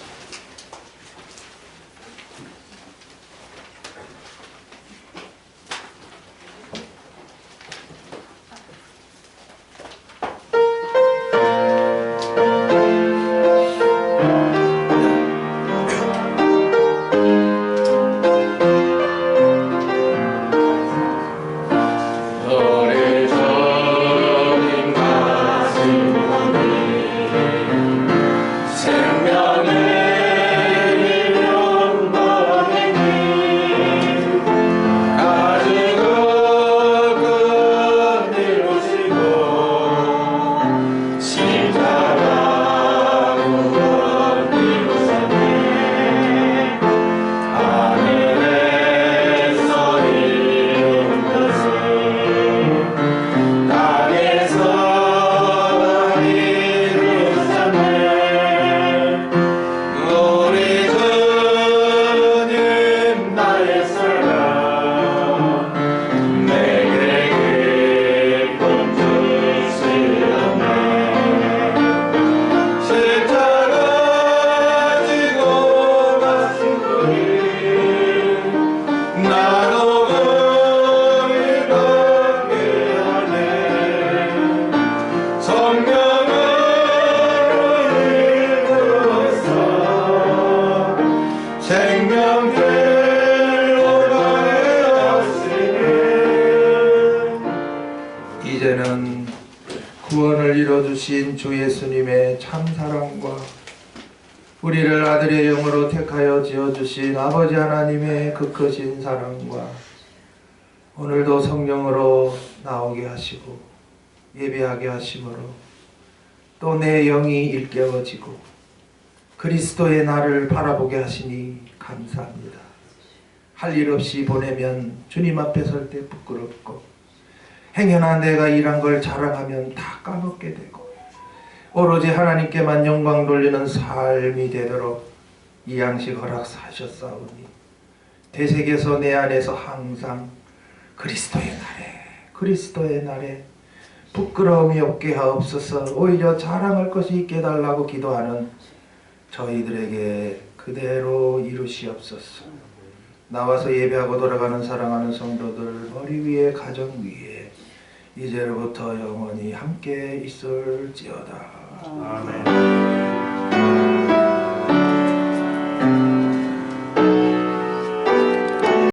이제는 구원을 이뤄주신 주 예수님의 참사랑과 우리를 아들의 영으로 택하여 지어주신 아버지 하나님의 그 크신 사랑과 오늘도 성령으로 나오게 하시고 예배하게 하심으로 또 내 영이 일깨워지고 그리스도의 나를 바라보게 하시니 감사합니다. 할 일 없이 보내면 주님 앞에 설 때 부끄럽고 행여나 내가 일한 걸 자랑하면 다 까먹게 되고 오로지 하나님께만 영광 돌리는 삶이 되도록 이 양식 허락하셨사오니 되새겨서 내 안에서 항상 그리스도의 날에 부끄러움이 없게 하옵소서. 오히려 자랑할 것이 있게 해달라고 기도하는 저희들에게 그대로 이루시옵소서. 나와서 예배하고 돌아가는 사랑하는 성도들 머리 위에 가정 위에 이제로부터 영원히 함께 있을지어다. 아멘.